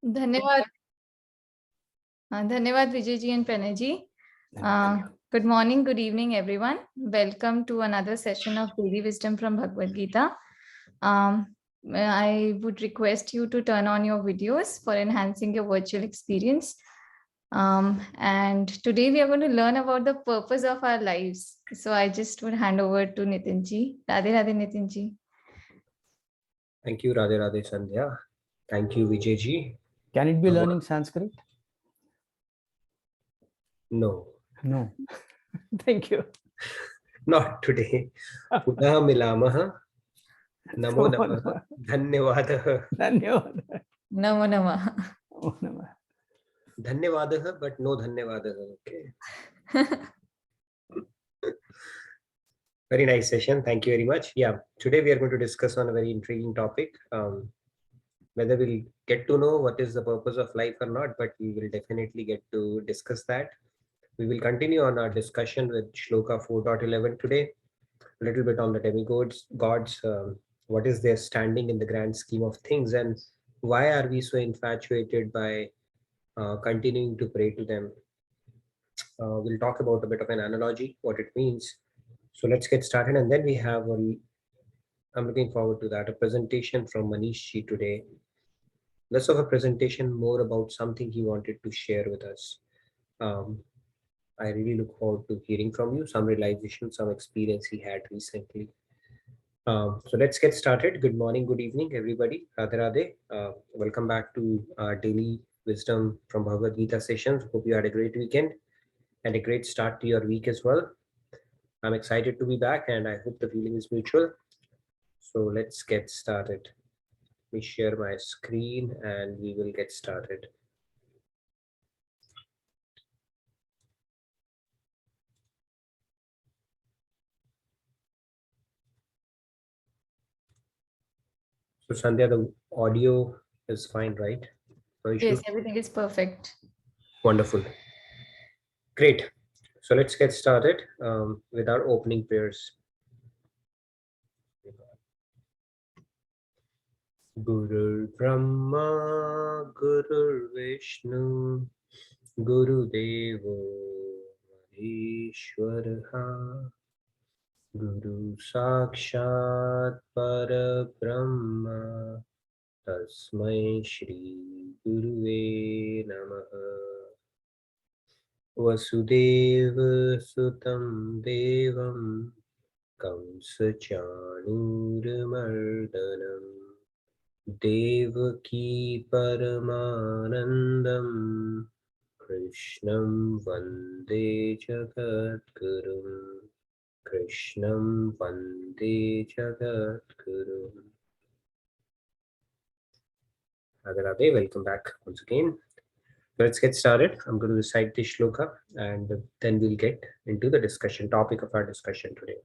धन्यवाद धन्यवाद Vijay ji and Pranay ji. Good morning, good evening everyone. Welcome to another session of Daily Wisdom from Bhagavad Gita. I would request you to turn on your videos for enhancing your virtual experience. And today we are going to learn about the purpose of our lives. So I just would hand over to Nitin ji. Radhe Radhe Nitin ji. Thank you, Radhe Radhe Sandhya. Thank you, Vijay ji. Can it be learning Sanskrit? No. No. Thank you. Not today. Punah milamaha. Namo namaha. Dhanyavadah. Dhanyavadah. Namo Namah. Namo Namah. Dhanyavadah, but no dhanyavadah. Okay. Very nice session. Thank you very much. Yeah, today we are going to discuss on a very intriguing topic. Whether we'll get to know what is the purpose of life or not, but we will definitely get to discuss that. We will continue on our discussion with Shloka 4.11 today. A little bit on the demigods, what is their standing in the grand scheme of things, and why are we so infatuated by continuing to pray to them. We'll talk about a bit of an analogy, what it means. So let's get started, and then we have I'm looking forward to that, a presentation from Manish ji today. Less of a presentation, more about something he wanted to share with us. I really look forward to hearing from you, some realization, some experience he had recently. So let's get started. Good morning, good evening, everybody. Radhe Radhe. Welcome back to our daily wisdom from Bhagavad Gita sessions. Hope you had a great weekend and a great start to your week as well. I'm excited to be back and I hope the feeling is mutual. So let's get started. Let me share my screen and we will get started. So Sandhya, the audio is fine, right? No issue? Yes, everything is perfect. Wonderful. Great. So let's get started with our opening prayers. Guru Brahma, Guru Vishnu, Guru Devo Maheshwaraha, Guru Sakshat Parabrahma, Tasmai Shri Guruve Namaha. Vasudeva Sutam Devam Kamsa Chanuramardanam Devaki Paramanandam Krishnam Vande Jagadgurum Krishnam Vande Jagadgurum. Radhe Radhe, welcome back once again. Let's get started. I'm going to recite this shloka and then we'll get into the discussion, topic of our discussion today.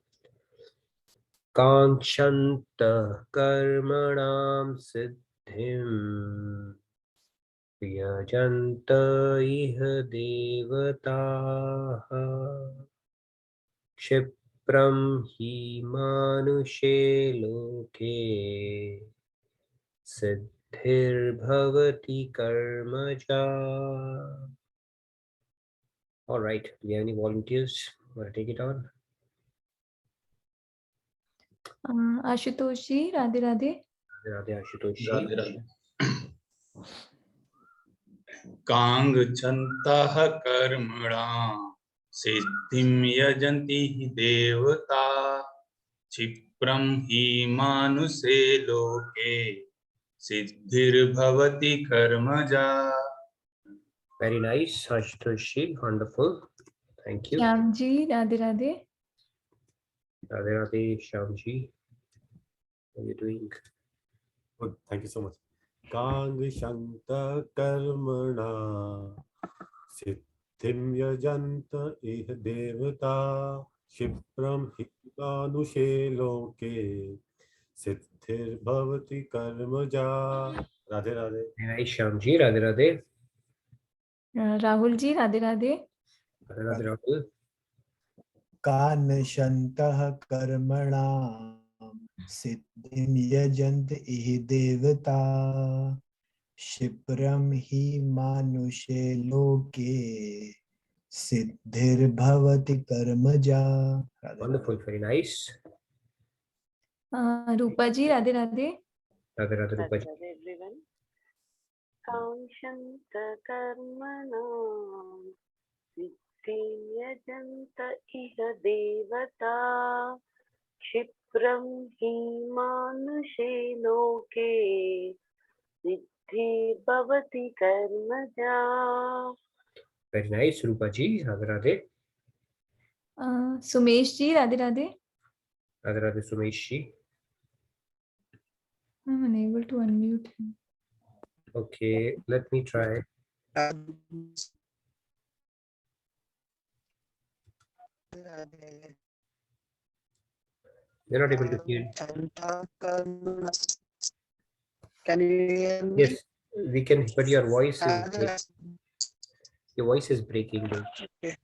Kankshanta karmanam siddhim Vyajanta iha devataha Kshipram hi manushe loke Siddhir bhavati karmaja. All right. Do we have any volunteers? Want to take it on? Ashutosh ji, Radhe Radhe. Radhe Ashutosh ji. Radhe Radhe. Kangchantah karmana siddhim yajanti hi devata Chipram hi manuse loke Siddhir bhavati karmaja. Very nice, Ashutosh ji. Wonderful. Thank you. Shyam ji, Radhe Radhe. Radhe Radhe, Shyam ji. How are you doing? Good. Thank you so much. Kangshanta karmana siddhim yajanta ih devata Shipram himanushe loke Siddhir bhavati karmaja. Radhe Radhe. Very nice, Shyam ji. Radhe Radhe. Rahul ji, Radhe Radhe. Radhe Radhe, Rahul. Kanshantah karmana siddhim yajant ih devata क्षिप्रम ही मानुषे लोके सिद्धिर्भवति कर्मजा. Wonderful, very nice. Rupa ji, Radhe Radhe. Radhe Radhe, Rupa ji. Radhe everyone. Kaunshanta karmanam siddhim yajanta iha devata kshipram hi manushe loke siddhi bhavati karmaja. Very nice, Rupa ji. Radhe Radhe. Sumesh ji, Radhe Radhe. Radhe Radhe, Sumesh ji. I'm unable to unmute him. Okay, let me try. You're not able to hear. Can you hear me? Yes, we can, but your voice is breaking. Okay.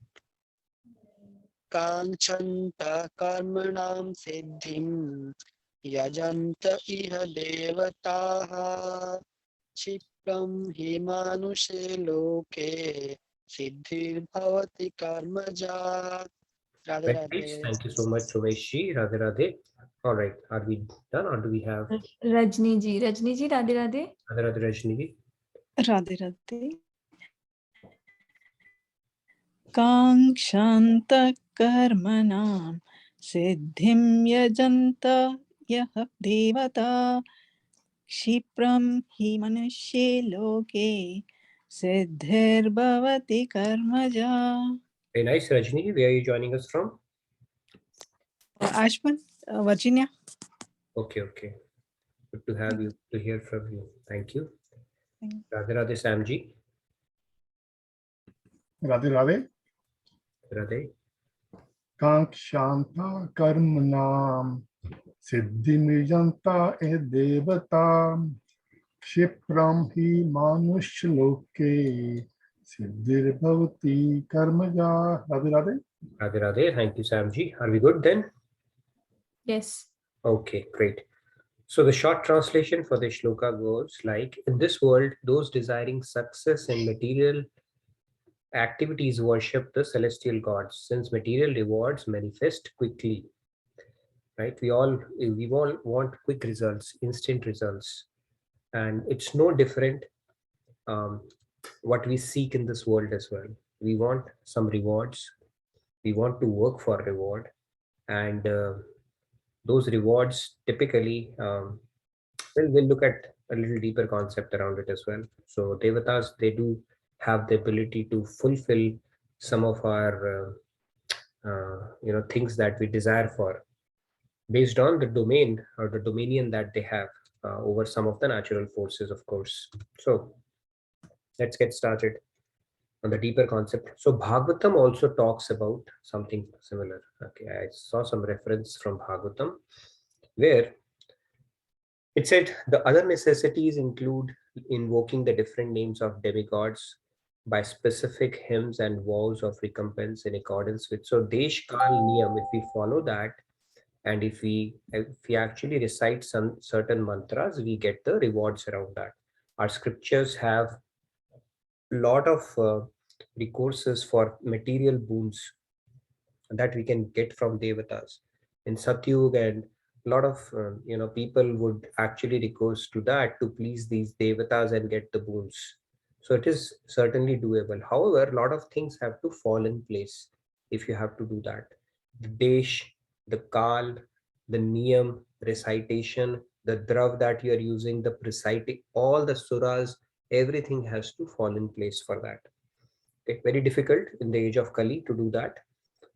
Kanchanta karmanam siddhim yajanta iha devataha क्षिप्रम हि मानुषे लोके सिद्धिर् भवति कर्मजा. Radhe Very nice. Radhe. Thank you so much, Sumesh ji. Radhe Radhe. All right, are we done or do we have Rajni ji, Radhe Radhe. Radhe Radhe, Rajni ji? Radhe Radhe. Kankshanta karmanam siddhim yajanta yah devata kshipram hi manushe loke siddhir bhavati karmaja. Very nice, Rajni ji. Where are you joining us from? Ashwin, Virginia. Okay, okay. Good to have you, to hear from you. Thank you. Thank you. Radhe Radhe, Sam ji. Radhe Radhe. Radhe. Kankshanta karmanam siddhimijanta e devata kshipram hi manushloke siddhir bhavati karmaja. Radhe Radhe. Radhe Radhe. Thank you, Sam ji. Are we good then? Yes. Okay, great. So the short translation for the shloka goes like, in this world, those desiring success in material activities worship the celestial gods, since material rewards manifest quickly. Right? We all want quick results, instant results, and it's no different what we seek in this world as well. We want some rewards. We want to work for reward, and those rewards typically we'll look at a little deeper concept around it as well. So devatas, they do have the ability to fulfill some of our things that we desire for, based on the domain or the dominion that they have over some of the natural forces, of course. So let's get started on the deeper concept. So Bhagavatam also talks about something similar. Okay, I saw some reference from Bhagavatam where it said the other necessities include invoking the different names of demigods by specific hymns and vows of recompense in accordance with. So Desh Kal Niyam, if we follow that, and if we actually recite some certain mantras, we get the rewards around that. Our scriptures have a lot of recourses for material boons that we can get from devatas. In Satyug, and a lot of people would actually recourse to that to please these devatas and get the boons. So it is certainly doable. However, a lot of things have to fall in place if you have to do that. The Desh, the Kal, the Niyam, recitation, the Drav that you are using, the reciting, all the suras, everything has to fall in place for that. Okay, very difficult in the age of Kali to do that.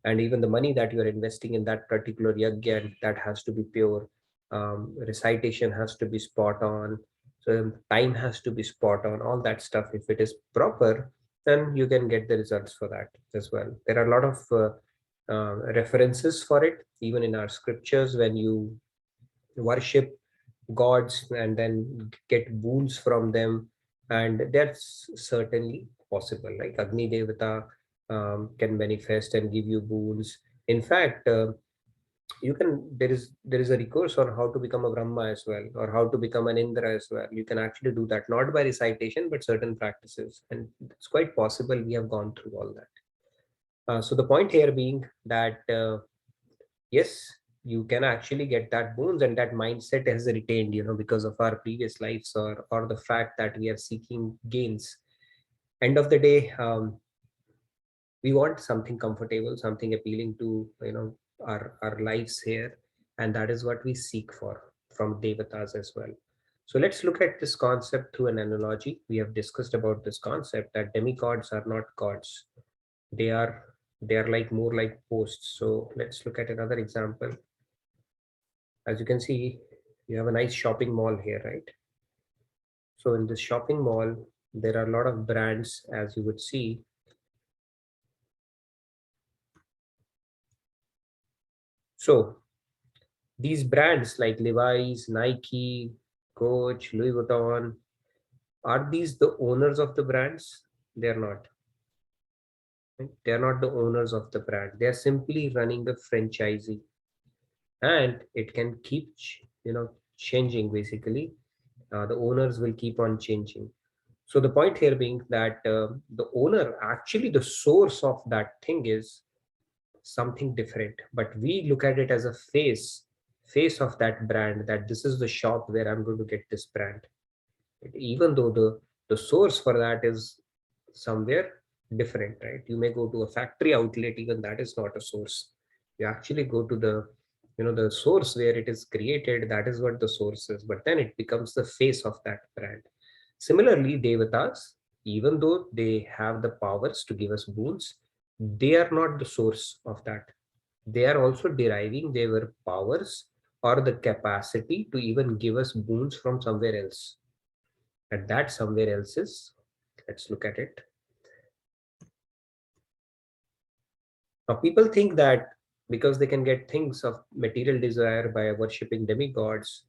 And even the money that you are investing in that particular yagya, that has to be pure. Recitation has to be spot on. So time has to be spot on. All that stuff, if it is proper, then you can get the results for that as well. There are a lot of references for it, even in our scriptures, when you worship gods and then get boons from them, and that's certainly possible. Like Agni Devata can manifest and give you boons. In fact, you can, there is a recourse on how to become a Brahma as well, or how to become an Indra as well. You can actually do that, not by recitation, but certain practices, and it's quite possible. We have gone through all that. So the point here being that yes, you can actually get that boons, and that mindset has retained, because of our previous lives, or the fact that we are seeking gains. End of the day, we want something comfortable, something appealing to our lives here, and that is what we seek for from devatas as well. So let's look at this concept through an analogy. We have discussed about this concept that demigods are not gods. They are like more like posts. So let's look at another example. As you can see, you have a nice shopping mall here, right? So in this shopping mall, there are a lot of brands, as you would see. So these brands like Levi's, Nike, Coach, Louis Vuitton, are these the owners of the brands? They're not. Right? They're not the owners of the brand. They're simply running the franchisee, and it can keep, changing. Basically, the owners will keep on changing. So the point here being that the owner, actually the source of that thing, is something different, but we look at it as a face of that brand, that this is the shop where I'm going to get this brand. Even though the source for that is somewhere different, right? You may go to a factory outlet, even that is not a source. You actually go to the source where it is created. That is what the source is, but then it becomes the face of that brand. Similarly, devatas, even though they have the powers to give us boons, they are not the source of that. They are also deriving their powers or the capacity to even give us boons from somewhere else. And that somewhere else is, let's look at it. Now, people think that because they can get things of material desire by worshipping demigods,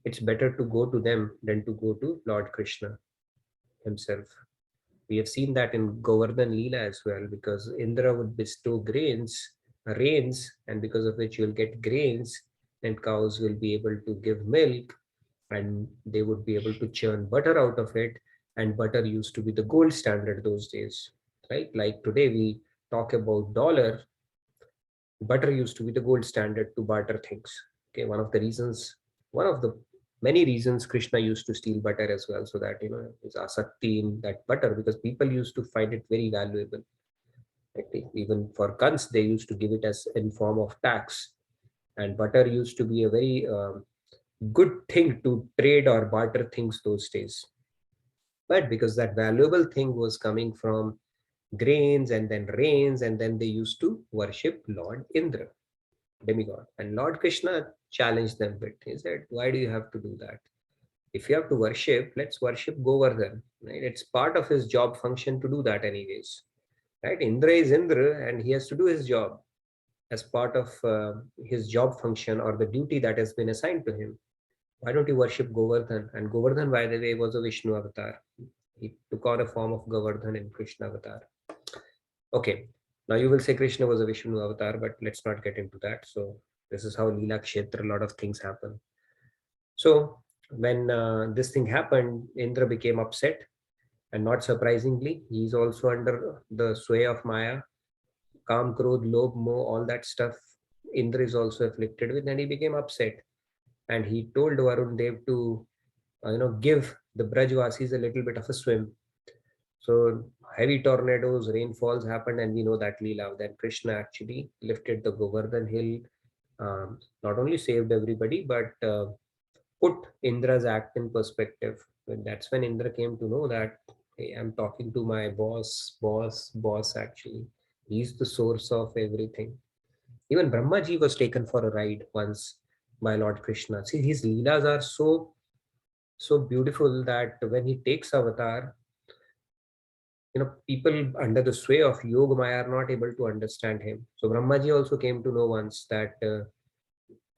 it's better to go to them than to go to Lord Krishna himself. We have seen that in Govardhan Leela as well, because Indra would bestow rains, and because of which you'll get grains, and cows will be able to give milk, and they would be able to churn butter out of it. And butter used to be the gold standard those days, right? Like today we talk about dollar, butter used to be the gold standard to barter things. Okay, one of the many reasons Krishna used to steal butter as well, so that his asakti in that butter, because people used to find it very valuable. Right? Even for guns, they used to give it as in form of tax, and butter used to be a very good thing to trade or barter things those days. But because that valuable thing was coming from grains and then rains, and then they used to worship Lord Indra, demigod. And Lord Krishna challenged them a bit. He said, why do you have to do that? If you have to worship, let's worship Govardhan. Right? It's part of his job function to do that anyways. Right? Indra is Indra, and he has to do his job as part of his job function or the duty that has been assigned to him. Why don't you worship Govardhan? And Govardhan, by the way, was a Vishnu avatar. He took on a form of Govardhan in Krishna avatar. Okay, now you will say Krishna was a Vishnu avatar, but let's not get into that. So this is how Leela Kshetra, a lot of things happen. So when this thing happened, Indra became upset, and not surprisingly, he's also under the sway of Maya, Kam, Krodh, Lobh, Moh, all that stuff. Indra is also afflicted with, and he became upset, and he told Varun Dev to give the Brajvasis a little bit of a swim. So heavy tornadoes, rainfalls happened, and we know that Leela. Then Krishna actually lifted the Govardhan hill, not only saved everybody, but put Indra's act in perspective. And that's when Indra came to know that, hey, I'm talking to my boss actually. He's the source of everything. Even Brahmaji was taken for a ride once by Lord Krishna. See, his Leelas are so beautiful that when he takes avatar, people under the sway of Yoga Maya are not able to understand him. So Brahmaji also came to know once that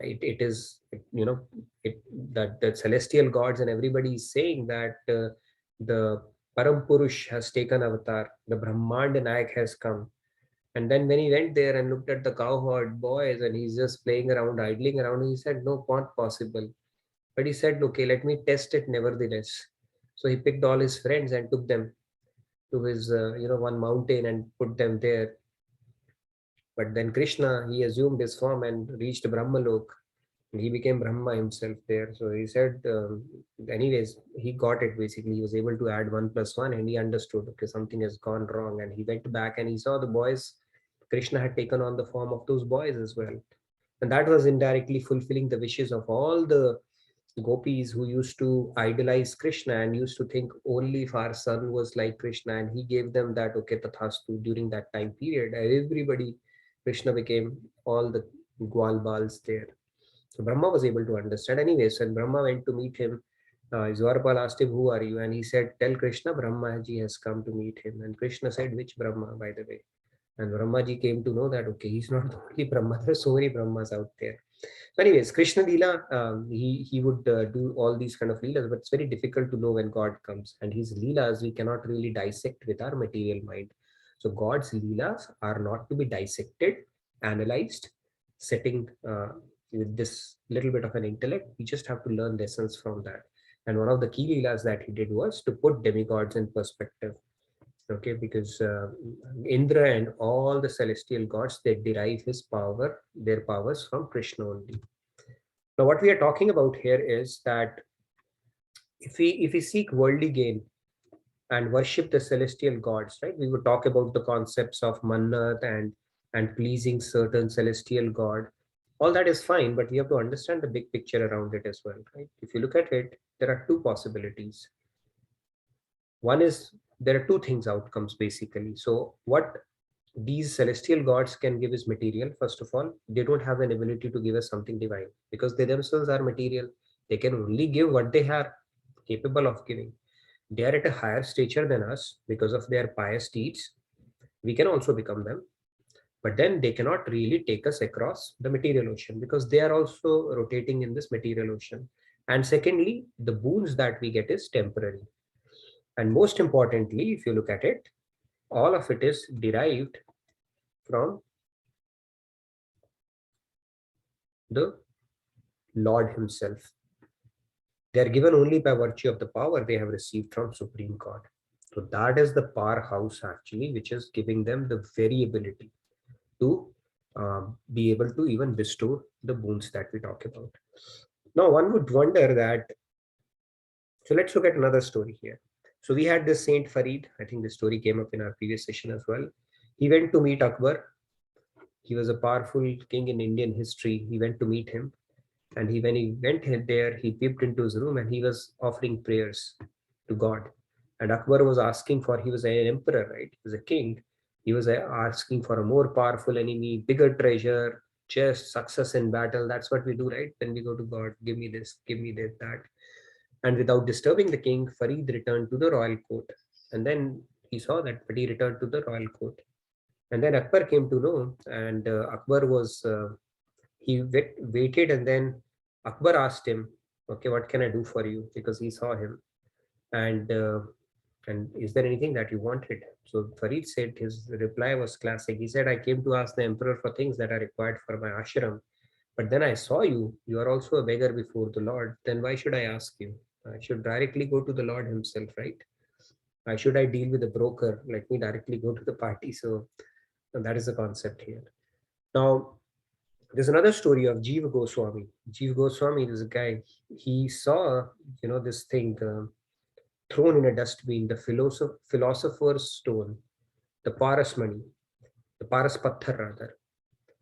it is, that the celestial gods and everybody is saying that the Param Purush has taken avatar, the Brahmanda Nayak has come, And then when he went there and looked at the cowherd boys and he's just playing around, idling around, he said, no, not possible. But he said, okay, let me test it nevertheless. So he picked all his friends and took them to his, one mountain and put them there. But then Krishna, he assumed his form and reached Brahmalok. He became Brahma himself there. So he said, anyways, he got it basically. He was able to add 1+1 and he understood, okay, something has gone wrong. And he went back and he saw the boys. Krishna had taken on the form of those boys as well. And that was indirectly fulfilling the wishes of all the gopis who used to idolize Krishna and used to think only if our son was like Krishna. And he gave them that, okay, tathastu, during that time period. Everybody, Krishna became all the Gwalbals there. So Brahma was able to understand. Anyways, when Brahma went to meet him, Dwarpal asked him, who are you? And he said, tell Krishna, Brahmaji has come to meet him. And Krishna said, which Brahma, by the way? And Brahmaji came to know that, okay, he's not the only Brahma. There are so many Brahmas out there. So anyways, Krishna Leela, he would do all these kind of Leelas, but it's very difficult to know when God comes. And his Leelas, we cannot really dissect with our material mind. So God's Leelas are not to be dissected, analyzed, setting with this little bit of an intellect. We just have to learn lessons from that. And one of the key Leelas that he did was to put demigods in perspective. Okay, because Indra and all the celestial gods, they derive their powers from Krishna only. Now, what we are talking about here is that if we seek worldly gain and worship the celestial gods, right? We would talk about the concepts of mannat and pleasing certain celestial god. All that is fine, but we have to understand the big picture around it as well, right? If you look at it, there are two possibilities. One is, there are two things, outcomes basically. So what these celestial gods can give is material. First of all, they don't have an ability to give us something divine because they themselves are material. They can only give what they are capable of giving. They are at a higher stature than us because of their pious deeds. We can also become them, but then they cannot really take us across the material ocean because they are also rotating in this material ocean. And secondly, the boons that we get is temporary. And most importantly, if you look at it, all of it is derived from the Lord himself. They are given only by virtue of the power they have received from Supreme God. So that is the powerhouse actually, which is giving them the very ability to be able to even bestow the boons that we talk about. Now, one would wonder that, so let's look at another story here. So we had this Saint Farid. I think the story came up in our previous session as well. He went to meet Akbar. He was a powerful king in Indian history. He went to meet him. And when he went there, he peeped into his room and he was offering prayers to God. And Akbar was asking for, he was an emperor, right? He was a king. He was asking for a more powerful enemy, bigger treasure, just success in battle. That's what we do, right? Then we go to God, give me this, give me that. And without disturbing the king, Farid returned to the royal court. And then he saw that, but he returned to the royal court. And then Akbar came to know, and Akbar was, he waited, and then Akbar asked him, okay, what can I do for you? Because he saw him. And is there anything that you wanted? So Farid said, his reply was classic. He said, I came to ask the emperor for things that are required for my ashram. But then I saw you are also a beggar before the Lord. Then why should I ask you? I should directly go to the Lord himself, right? Why should I deal with a broker? Let me directly go to the party. So that is the concept here. Now, there's another story of Jiva Goswami. Jiva Goswami is a guy, he saw, this thing thrown in a dustbin, the philosopher's stone, the Parasmani, the Paraspathar rather.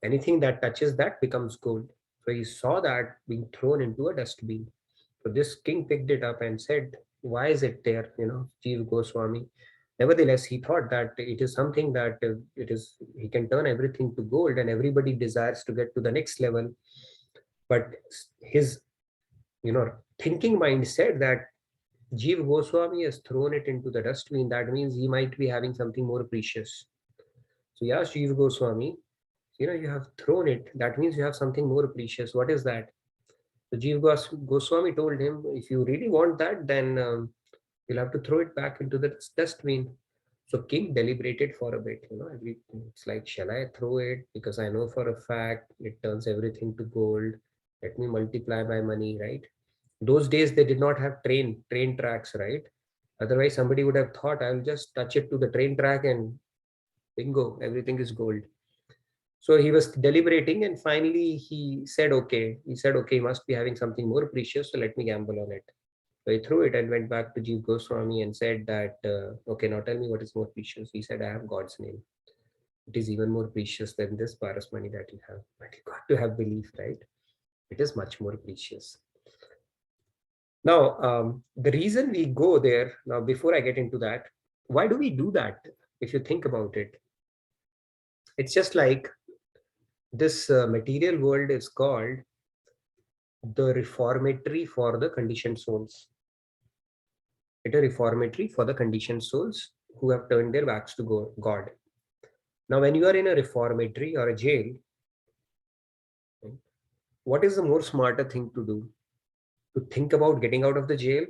Anything that touches that becomes gold. So he saw that being thrown into a dustbin. So this king picked it up and said, why is it there, Jiva Goswami? Nevertheless, he thought that it is something that he can turn everything to gold and everybody desires to get to the next level. But his, thinking mind said that Jiva Goswami has thrown it into the dustbin. That means he might be having something more precious. So he asked Jiva Goswami, you have thrown it. That means you have something more precious. What is that? So Jiva Goswami told him, if you really want that, then you'll have to throw it back into the dustbin. So king deliberated for a bit, it's like, shall I throw it? Because I know for a fact it turns everything to gold. Let me multiply by money, right? Those days they did not have train tracks, right? Otherwise, somebody would have thought, I'll just touch it to the train track and bingo, everything is gold. So he was deliberating, and finally he said, okay. He said, okay, he must be having something more precious, so let me gamble on it. So he threw it and went back to Jeev Goswami and said that, okay, now tell me what is more precious. He said, I have God's name. It is even more precious than this Paras money that you have. But you got to have belief, right? It is much more precious. Now, the reason we go there, now before I get into that, why do we do that? If you think about it, it's just like this material world is called the reformatory for the conditioned souls. It is a reformatory for the conditioned souls who have turned their backs to God. Now, when you are in a reformatory or a jail, what is the more smarter thing to do? To think about getting out of the jail,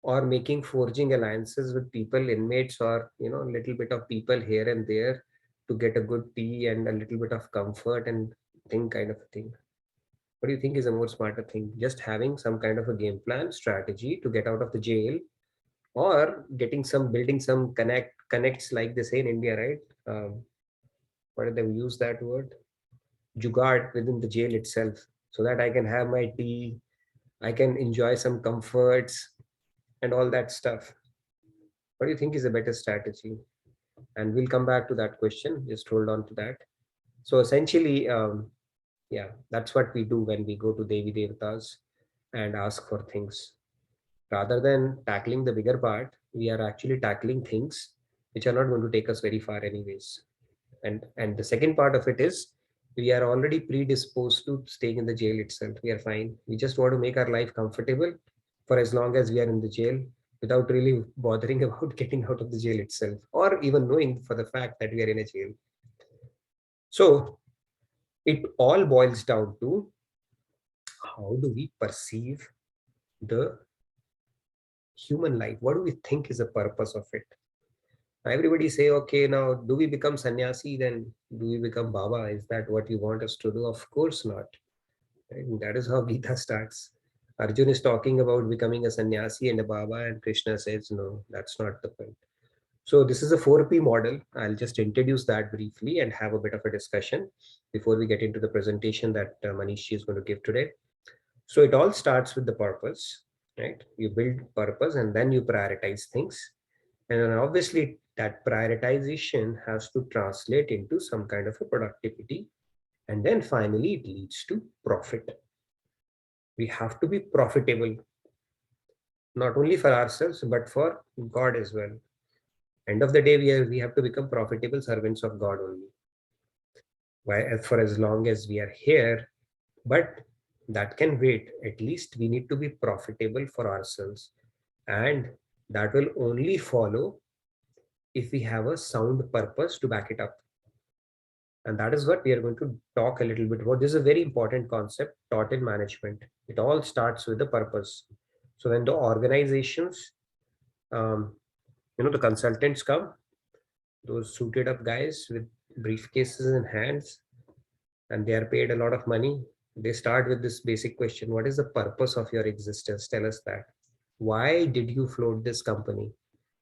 or making forging alliances with people, inmates, or a little bit of people here and there to get a good tea and a little bit of comfort and thing kind of a thing. What do you think is a more smarter thing? Just having some kind of a game plan strategy to get out of the jail, or building some connects like they say in India, right? What did they use that word? Jugaad within the jail itself, so that I can have my tea, I can enjoy some comforts and all that stuff. What do you think is a better strategy? And we'll come back to that question. Just hold on to that. So essentially, yeah, that's what we do when we go to Devi Devatas and ask for things. Rather than tackling the bigger part, we are actually tackling things which are not going to take us very far anyways. And the second part of it is, we are already predisposed to staying in the jail itself. We are fine. We just want to make our life comfortable for as long as we are in the jail, without really bothering about getting out of the jail itself, or even knowing for the fact that we are in a jail. So it all boils down to, how do we perceive the human life? What do we think is the purpose of it? Everybody say, okay, now do we become sannyasi? Then do we become Baba? Is that what you want us to do? Of course not. Right? That is how Gita starts. Arjun is talking about becoming a sannyasi and a Baba, and Krishna says, no, that's not the point. So this is a 4P model. I'll just introduce that briefly and have a bit of a discussion before we get into the presentation that Manish is going to give today. So it all starts with the purpose, right? You build purpose and then you prioritize things. And then obviously that prioritization has to translate into some kind of a productivity. And then finally it leads to profit. We have to be profitable, not only for ourselves, but for God as well. End of the day, we have to become profitable servants of God only. Why? For as long as we are here, but that can wait. At least we need to be profitable for ourselves, and that will only follow if we have a sound purpose to back it up. And that is what we are going to talk a little bit about. This is a very important concept taught in management. It all starts with the purpose. So when the organizations, the consultants come, those suited up guys with briefcases in hands, and they are paid a lot of money, they start with this basic question: what is the purpose of your existence? Tell us that. Why did you float this company?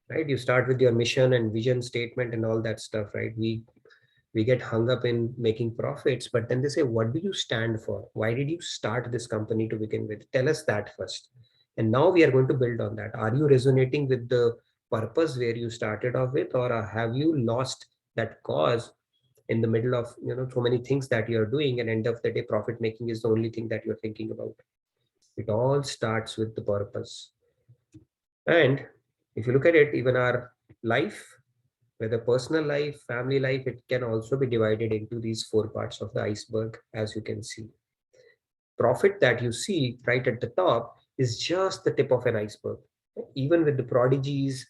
Right? You start with your mission and vision statement and all that stuff, right? We get hung up in making profits, but then they say, what do you stand for? Why did you start this company to begin with? Tell us that first. And now we are going to build on that. Are you resonating with the purpose where you started off with, or have you lost that cause in the middle of so many things that you're doing, and end of the day profit making is the only thing that you're thinking about? It all starts with the purpose. And if you look at it, even our life, whether personal life, family life, it can also be divided into these 4 parts of the iceberg, as you can see. Profit that you see right at the top is just the tip of an iceberg. Even with the prodigies,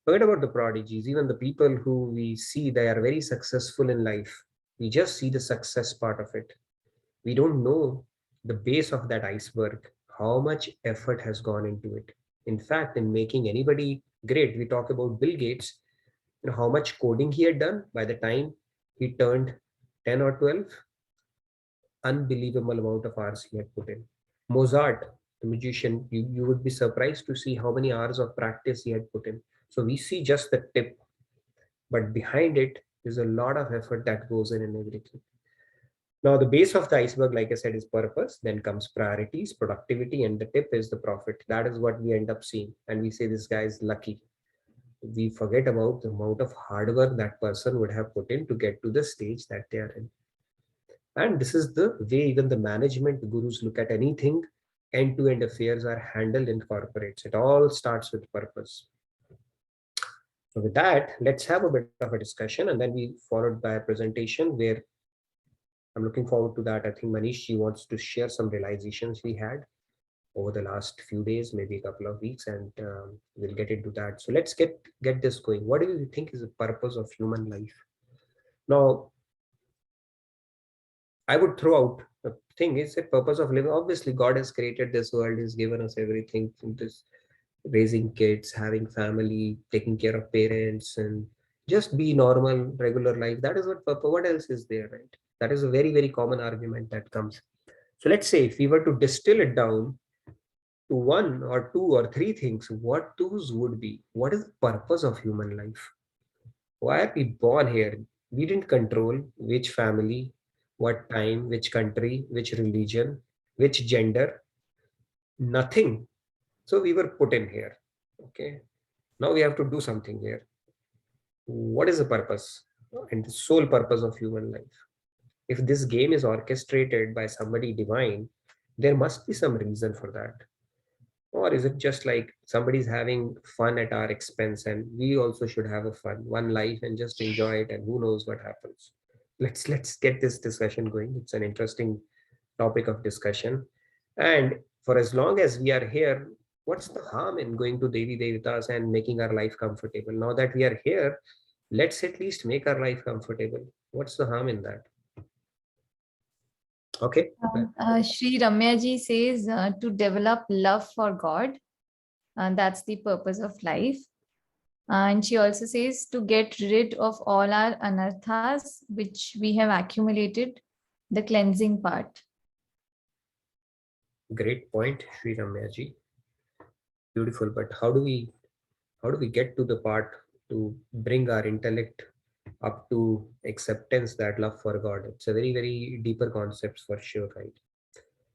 forget about the prodigies, even the people who we see, they are very successful in life. We just see the success part of it. We don't know the base of that iceberg, how much effort has gone into it. In fact, in making anybody great, we talk about Bill Gates. You know how much coding he had done by the time he turned 10 or 12? Unbelievable amount of hours he had put in. Mozart, the magician, you would be surprised to see how many hours of practice he had put in. So we see just the tip, but behind it is a lot of effort that goes in and everything. Now, the base of the iceberg, like I said, is purpose. Then comes priorities, productivity, and the tip is the profit. That is what we end up seeing. And we say this guy is lucky. We forget about the amount of hard work that person would have put in to get to the stage that they are in. And this is the way even the management gurus look at anything. End-to-end affairs are handled in corporates. It all starts with purpose. So with that, let's have a bit of a discussion, and then we followed by a presentation where I'm looking forward to that. I think Manish, she wants to share some realizations we had over the last few days, maybe a couple of weeks, and we'll get into that. So let's get this going. What do you think is the purpose of human life? Now, I would throw out the thing is the purpose of living. Obviously, God has created this world, He's given us everything, this raising kids, having family, taking care of parents, and just be normal, regular life. That is what purpose. What else is there, right? That is a very, very common argument that comes. So let's say if we were to distill it down to one or two or three things, what those would be? What is the purpose of human life? Why are we born here? We didn't control which family, what time, which country, which religion, which gender, nothing. So we were put in here. Okay. Now we have to do something here. What is the purpose and the sole purpose of human life? If this game is orchestrated by somebody divine, there must be some reason for that. Or is it just like somebody's having fun at our expense and we also should have a one life and just enjoy it, and who knows what happens? Let's get this discussion going. It's an interesting topic of discussion. And for as long as we are here, what's the harm in going to Devi Devatas and making our life comfortable? Now that we are here, let's at least make our life comfortable. What's the harm in that? Okay. Shri Ramya ji says to develop love for God. That's the purpose of life. And she also says to get rid of all our anarthas, which we have accumulated, the cleansing part. Great point, Shri Ramya ji. Beautiful. But how do we get to the part to bring our intellect up to acceptance, that love for God? It's a very, very deeper concept for sure, right?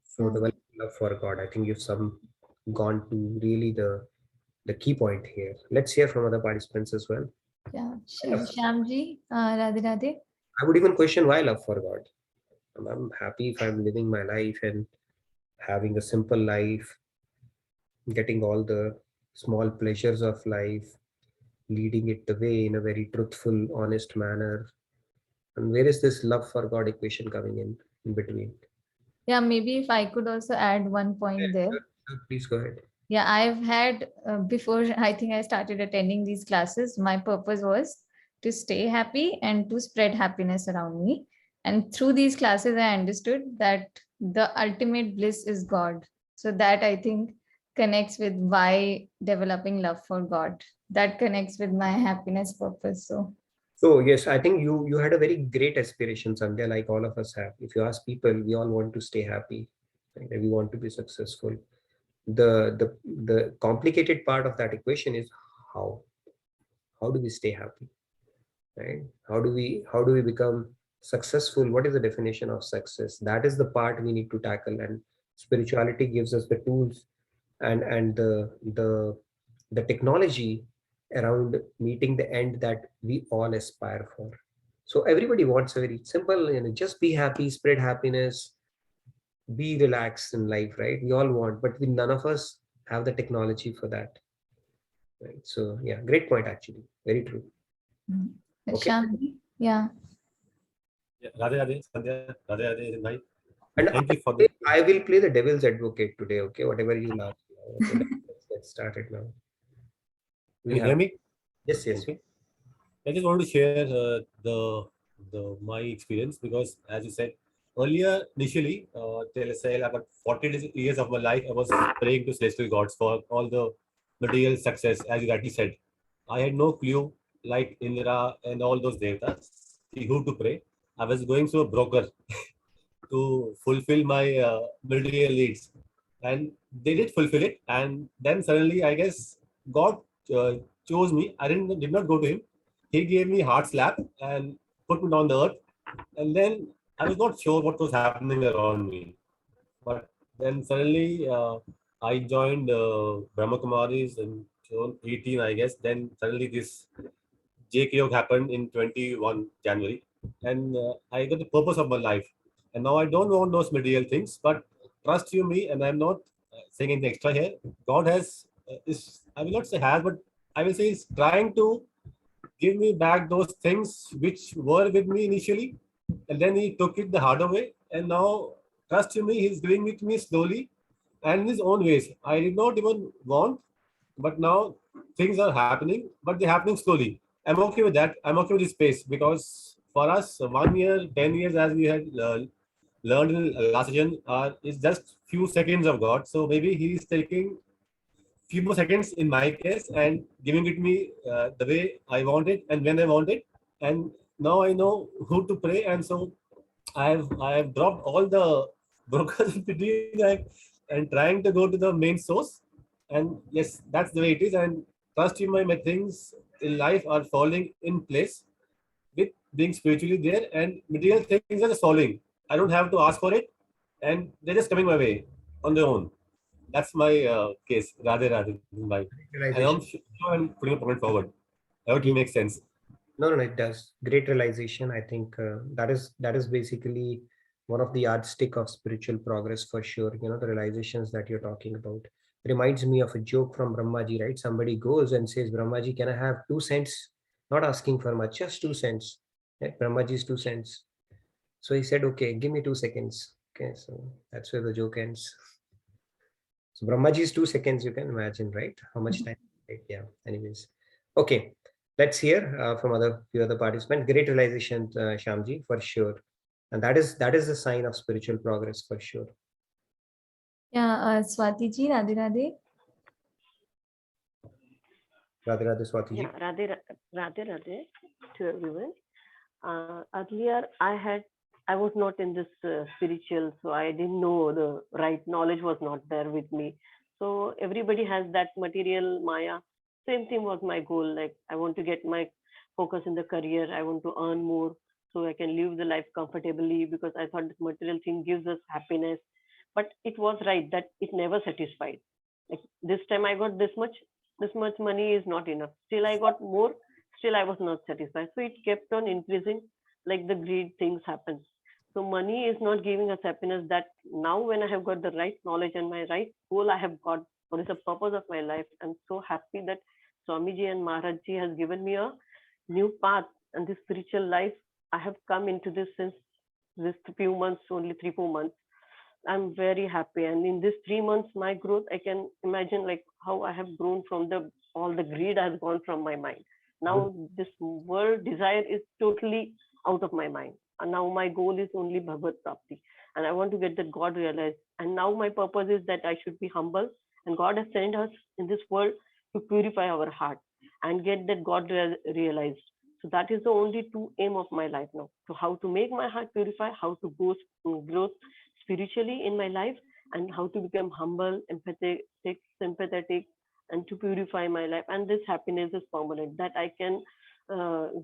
So the love for God, I think you've gone to really the key point here. Let's hear from other participants as well. Yeah, Shyamji, Radhe Radhe. I would even question why love for God. I'm happy if I'm living my life and having a simple life, getting all the small pleasures of life, leading it the way in a very truthful, honest manner. And where is this love for God equation coming in between? Yeah, maybe if I could also add one point there. Sure, please go ahead. Yeah, I've had before I think I started attending these classes, my purpose was to stay happy and to spread happiness around me. And through these classes, I understood that the ultimate bliss is God. So that I think connects with why developing love for God. That connects with my happiness purpose. So yes, I think you had a very great aspiration, Sandhya, like all of us have. If you ask people, we all want to stay happy, right? We want to be successful. The complicated part of that equation is how do we stay happy, right? How do we become successful? What is the definition of success? That is the part we need to tackle, and spirituality gives us the tools and the technology around meeting the end that we all aspire for. So everybody wants a very simple, just be happy, spread happiness, be relaxed in life, right? We all want, but none of us have the technology for that, right? So yeah, great point, actually, very true. Okay. Yeah. Radhe Radhe, Sandhya, Radhe Radhe, night. And thank you for the. I will play the devil's advocate today. Okay, whatever you love. Okay, let's get started now. Can you hear me? Yes, yes. Okay. I just want to share my experience, because as you said earlier, initially, till say about 40 years of my life, I was praying to celestial gods for all the material success, as you rightly said. I had no clue like Indra and all those devatas, who to pray. I was going to a broker to fulfill my material needs, and they did fulfill it. And then suddenly, I guess God uh, chose me. I did not go to him. He gave me hard slap and put me on the earth. And then I was not sure what was happening around me. But then suddenly I joined Brahma Kumaris in 2018, I guess. Then suddenly this JK Yog happened in 21 January, and I got the purpose of my life. And now I don't want those material things, but trust you me, and I'm not saying anything extra here. God has is, I will not say has, but I will say is trying to give me back those things which were with me initially, and then he took it the harder way, and now trust you me, he's giving it to me slowly and in his own ways. I did not even want, but now things are happening, but they're happening slowly. I'm okay with that. I'm okay with this pace, because for us, 1 year, 10 years, as we had learned in last session, is just few seconds of God. So maybe he's taking few more seconds in my case and giving it me the way I want it and when I want it. And now I know who to pray, and so I have dropped all the brokers in between and trying to go to the main source. And yes, that's the way it is. And trust you, my things in life are falling in place with being spiritually there, and material things are just falling. I don't have to ask for it, and they're just coming my way on their own. That's my case. Rather, my. And I'm Realization. sure I'm putting a point forward. I hope it makes sense. No, it does. Great realization. I think that is basically one of the yardstick of spiritual progress for sure. The realizations that you're talking about reminds me of a joke from Brahmaji, right? Somebody goes and says, Brahmaji, can I have 2 cents? Not asking for much, just 2 cents. Right? Brahmaji's 2 cents. So he said, okay, give me 2 seconds. Okay, so that's where the joke ends. So Brahmaji's 2 seconds, you can imagine, right? How much time? Right? Yeah. Anyways, okay. Let's hear from few other participants. Great realization, Shamji, for sure. And that is a sign of spiritual progress for sure. Yeah, Swati ji, Radhe Radhe. Radhe Radhe, Swati ji. Yeah, Radhe to everyone. Earlier, I was not in this spiritual, so I didn't know the right knowledge was not there with me. So everybody has that material Maya. Same thing was my goal. Like I want to get my focus in the career. I want to earn more so I can live the life comfortably, because I thought this material thing gives us happiness. But it was right that it never satisfied. Like this time I got this much money is not enough. Still I got more. Still I was not satisfied. So it kept on increasing, like the greed things happen. So money is not giving us happiness. That now when I have got the right knowledge and my right goal I have got, what is the purpose of my life, I'm so happy that Swamiji and Maharajji has given me a new path and this spiritual life. I have come into this since this few months, only 3-4 months. I'm very happy. And in this 3 months, my growth, I can imagine like how I have grown from all the greed has gone from my mind. Now this world desire is totally out of my mind. And now my goal is only Bhagavad Prapti. And I want to get that God realized. And now my purpose is that I should be humble. And God has sent us in this world to purify our heart and get that God realized. So that is the only two aim of my life now. So how to make my heart purify, how to grow spiritually in my life, and how to become humble, empathetic, sympathetic, and to purify my life. And this happiness is permanent. That I can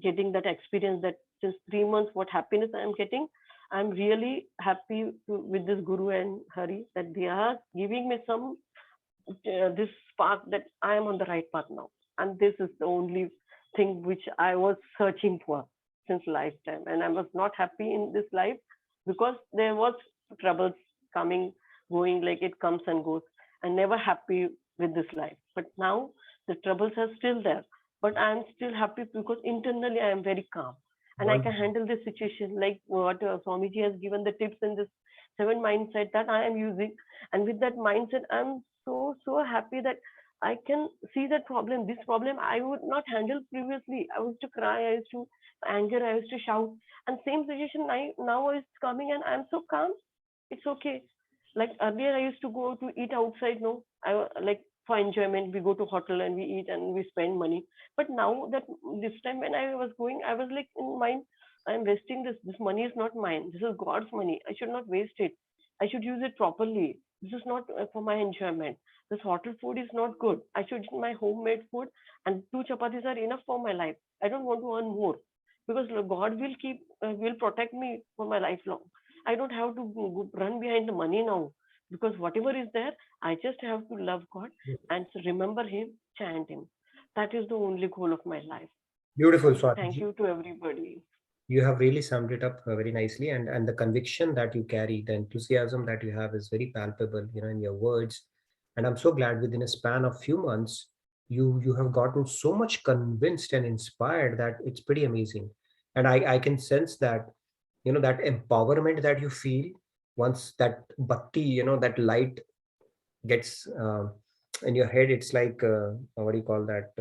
getting that experience that since 3 months, what happiness I am getting. I'm really happy with this Guru and Hari that they are giving me some this spark that I am on the right path now. And this is the only thing which I was searching for since lifetime. And I was not happy in this life because there was troubles coming, going, like it comes and goes, and never happy with this life. But now the troubles are still there, but I am still happy because internally I am very calm and I can handle this situation, like what Swamiji has given the tips in this 7 mindset that I am using. And with that mindset, I'm so happy that I can see that problem. This problem I would not handle previously. I used to cry, I used to anger, I used to shout, and same situation now is coming, and I'm so calm. It's okay. Like earlier, I used to go to eat outside. No, I like for enjoyment. We go to hotel and we eat and we spend money. But now that this time when I was going, I was like in mind, I'm wasting this. This money is not mine. This is God's money. I should not waste it. I should use it properly. This is not for my enjoyment. This hotel food is not good. I should eat my homemade food, and 2 chapatis are enough for my life. I don't want to earn more, because God will protect me for my lifelong. I don't have to run behind the money now, because whatever is there, I just have to love God and remember Him, chant Him. That is the only goal of my life. Beautiful, Thank Swati. you to everybody. You have really summed it up very nicely, and the conviction that you carry, the enthusiasm that you have is very palpable, in your words. And I'm so glad within a span of few months, you have gotten so much convinced and inspired that it's pretty amazing. And I can sense that, that empowerment that you feel once that bhakti, that light gets in your head. It's like, what do you call that?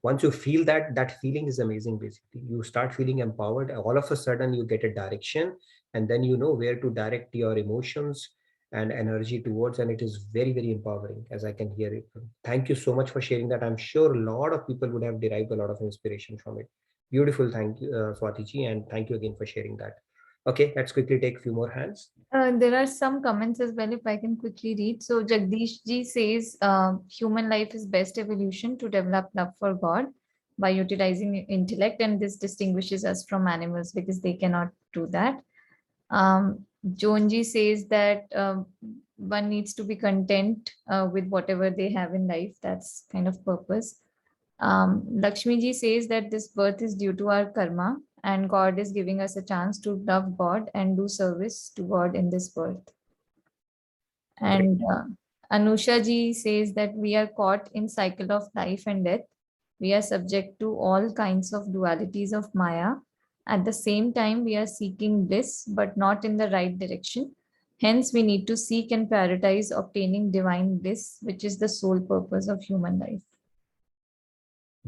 Once you feel that feeling is amazing. Basically, you start feeling empowered. All of a sudden you get a direction, and then you know where to direct your emotions and energy towards, and it is very, very empowering, as I can hear it. Thank you so much for sharing that. I'm sure a lot of people would have derived a lot of inspiration from it. Beautiful. Thank you, Swati ji, and thank you again for sharing that. Okay, let's quickly take a few more hands. There are some comments as well, if I can quickly read. So Jagdish ji says, human life is best evolution to develop love for God by utilizing intellect, and this distinguishes us from animals because they cannot do that. Joanji says that one needs to be content with whatever they have in life. That's kind of purpose. Lakshmi ji says that this birth is due to our karma, and God is giving us a chance to love God and do service to God in this birth. And Anusha ji says that we are caught in cycle of life and death. We are subject to all kinds of dualities of Maya. At the same time, we are seeking bliss, but not in the right direction. Hence, we need to seek and prioritize obtaining divine bliss, which is the sole purpose of human life.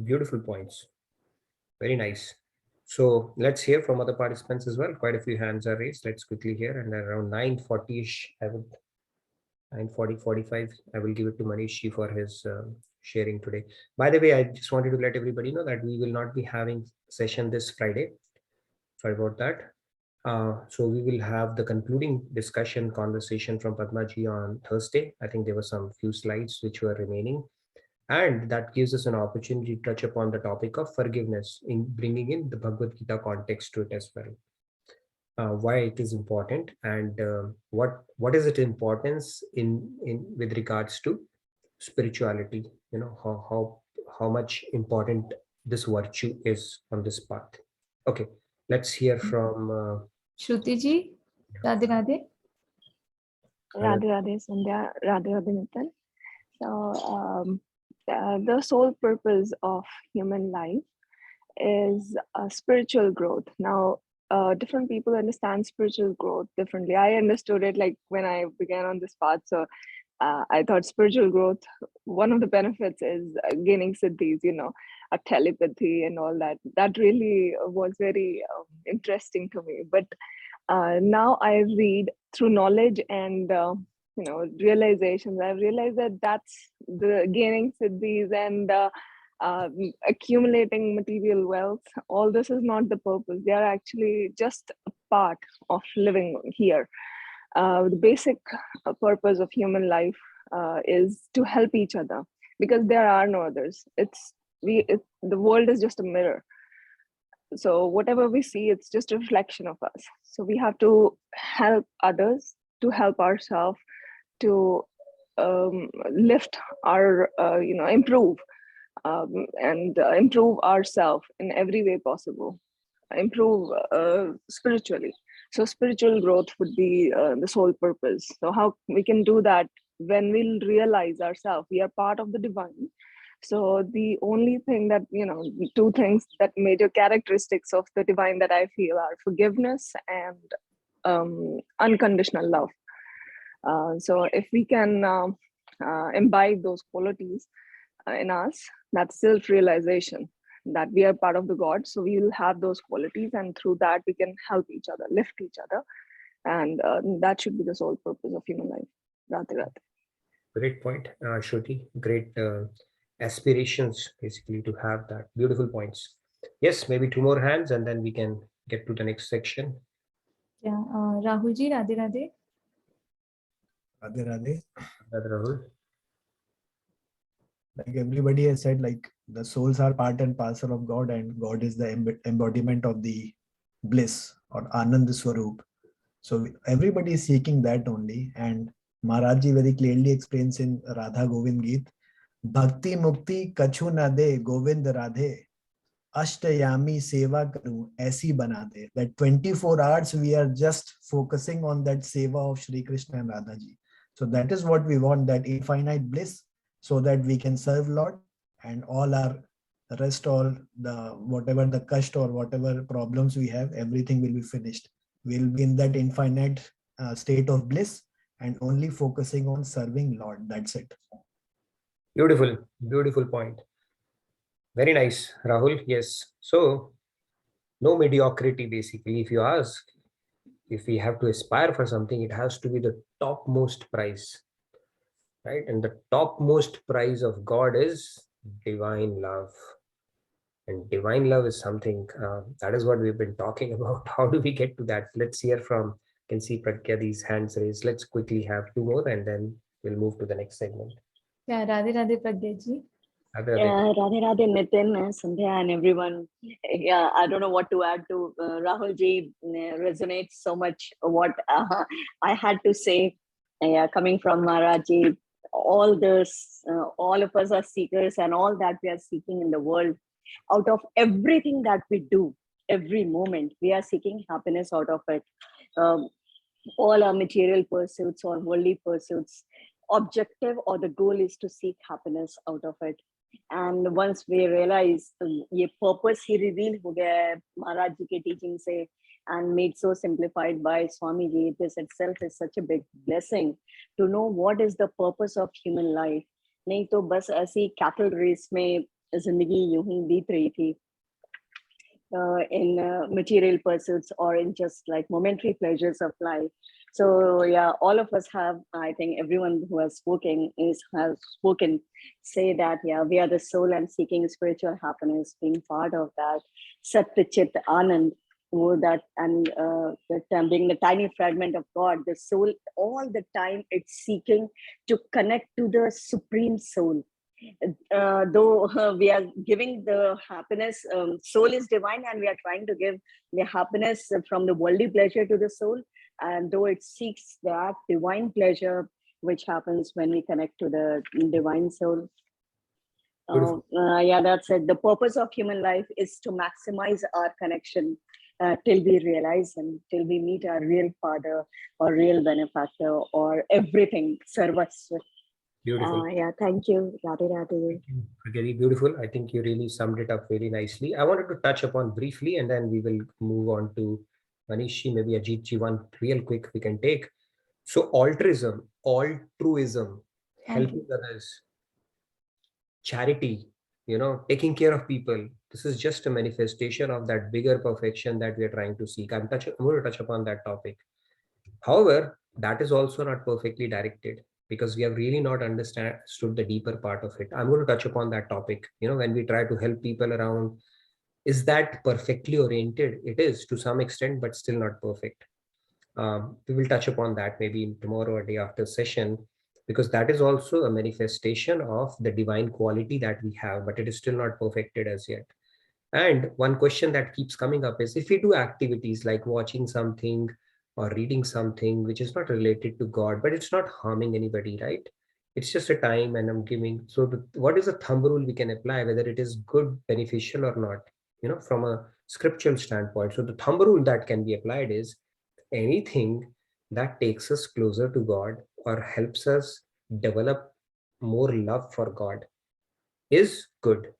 Beautiful points. Very nice. So let's hear from other participants as well. Quite a few hands are raised. Let's quickly hear. And around 9:40ish, 9:40, 45, I will give it to Manish for his sharing today. By the way, I just wanted to let everybody know that we will not be having session this Friday. Sorry about that. So we will have the concluding discussion conversation from Padma-ji on Thursday. I think there were some few slides which were remaining. And that gives us an opportunity to touch upon the topic of forgiveness, in bringing in the Bhagavad Gita context to it as well. Why it is important, and what is its importance in with regards to spirituality. How much important this virtue is on this path. Okay, let's hear from Shruti ji. Radhe Radhe. Radhe Radhe Sandhya, Radhe Radhe Nitin. So the sole purpose of human life is spiritual growth. Now, different people understand spiritual growth differently. I understood it like when I began on this path. So I thought spiritual growth, one of the benefits is gaining siddhis, a telepathy and all that. That really was very interesting to me. But now I read through knowledge and realizations. I've realized that that's the gaining siddhis and accumulating material wealth. All this is not the purpose. They are actually just a part of living here. The basic purpose of human life is to help each other, because there are no others. The world is just a mirror. So whatever we see, it's just a reflection of us. So we have to help others, to help ourselves, to lift our, improve and improve ourselves in every way possible, improve spiritually. So spiritual growth would be the sole purpose. So how we can do that? When we'll realize ourselves, we are part of the divine. So the only thing that, two things that major characteristics of the divine that I feel are forgiveness and unconditional love. So if we can imbibe those qualities in us, that's self-realization that we are part of the God. So we will have those qualities, and through that we can help each other, lift each other, and that should be the sole purpose of human life. Radhe Radhe. Great point, Shruti. Great aspirations, basically, to have that. Beautiful points. Yes, maybe two more hands, and then we can get to the next section. Yeah, Rahul ji, Radhe Radhe. Radhe Radhe. Rahul. Like everybody has said, like the souls are part and parcel of God, and God is the embodiment of the bliss or Anand Swarup. So everybody is seeking that only. And Maharaj Ji very clearly explains in Radha Govind Geet, Bhakti Mukti Kachu Na De Govind Radhe, Ashtayami Seva Karu, Aisi Bana De. That 24 hours we are just focusing on that Seva of Shri Krishna and Radha Ji. So that is what we want, that infinite bliss, so that we can serve Lord, and all our rest, all the whatever the kashta or whatever problems we have, everything will be finished. We'll be in that infinite state of bliss and only focusing on serving Lord. That's it. Beautiful, beautiful point. Very nice, Rahul. Yes. So, no mediocrity, basically. If you ask, if we have to aspire for something, it has to be the topmost prize, right? And the topmost prize of God is divine love. And divine love is something that is what we've been talking about. How do we get to that? Let's hear from, can see Pragya, these hands raised. Let's quickly have two more, and then we'll move to the next segment. Yeah, Radhe Radhe Pragya ji. Radhe Radhe Nitin, Sandhya, and everyone. Yeah, I don't know what to add to Rahul ji. Resonates so much what I had to say. Yeah, coming from Maharaj ji, all this, all of us are seekers, and all that we are seeking in the world, out of everything that we do, every moment, we are seeking happiness out of it. All our material pursuits or worldly pursuits, objective or the goal is to seek happiness out of it. And once we realize ये purpose ही reveal हो गया है महाराज जी के teaching से, and made so simplified by Swami ji, this itself is such a big blessing to know what is the purpose of human life. नहीं तो बस ऐसी cattle race में जिंदगी यूं ही बीत रही थी in material pursuits or in just like momentary pleasures of life. So yeah, all of us have, I think everyone who has spoken say that, yeah, we are the soul and seeking spiritual happiness, being part of that Satya Chit Anand, that, and being the tiny fragment of God, the soul, all the time it's seeking to connect to the supreme soul. Though we are giving the happiness, soul is divine, and we are trying to give the happiness from the worldly pleasure to the soul, and though it seeks that divine pleasure which happens when we connect to the divine soul. Yeah, that's it. The purpose of human life is to maximize our connection till we realize and till we meet our real father or real benefactor or everything, sarvasva. Beautiful. Yeah, thank you. Radhe Radhe. Very beautiful. I think you really summed it up very nicely. I wanted to touch upon briefly, and then we will move on to Manishi, maybe Ajit ji, one real quick we can take. So altruism, helping others, charity, taking care of people. This is just a manifestation of that bigger perfection that we are trying to seek. I'm going to touch upon that topic. However, that is also not perfectly directed, because we have really not understood the deeper part of it. I'm going to touch upon that topic. When we try to help people around, is that perfectly oriented? It is to some extent, but still not perfect. We will touch upon that maybe tomorrow or day after session, because that is also a manifestation of the divine quality that we have, but it is still not perfected as yet. And one question that keeps coming up is, if we do activities like watching something or reading something which is not related to God, but it's not harming anybody, right? It's just a time and I'm giving. So what is a thumb rule we can apply, whether it is good, beneficial or not, from a scriptural standpoint? So the thumb rule that can be applied is anything that takes us closer to God or helps us develop more love for God is good.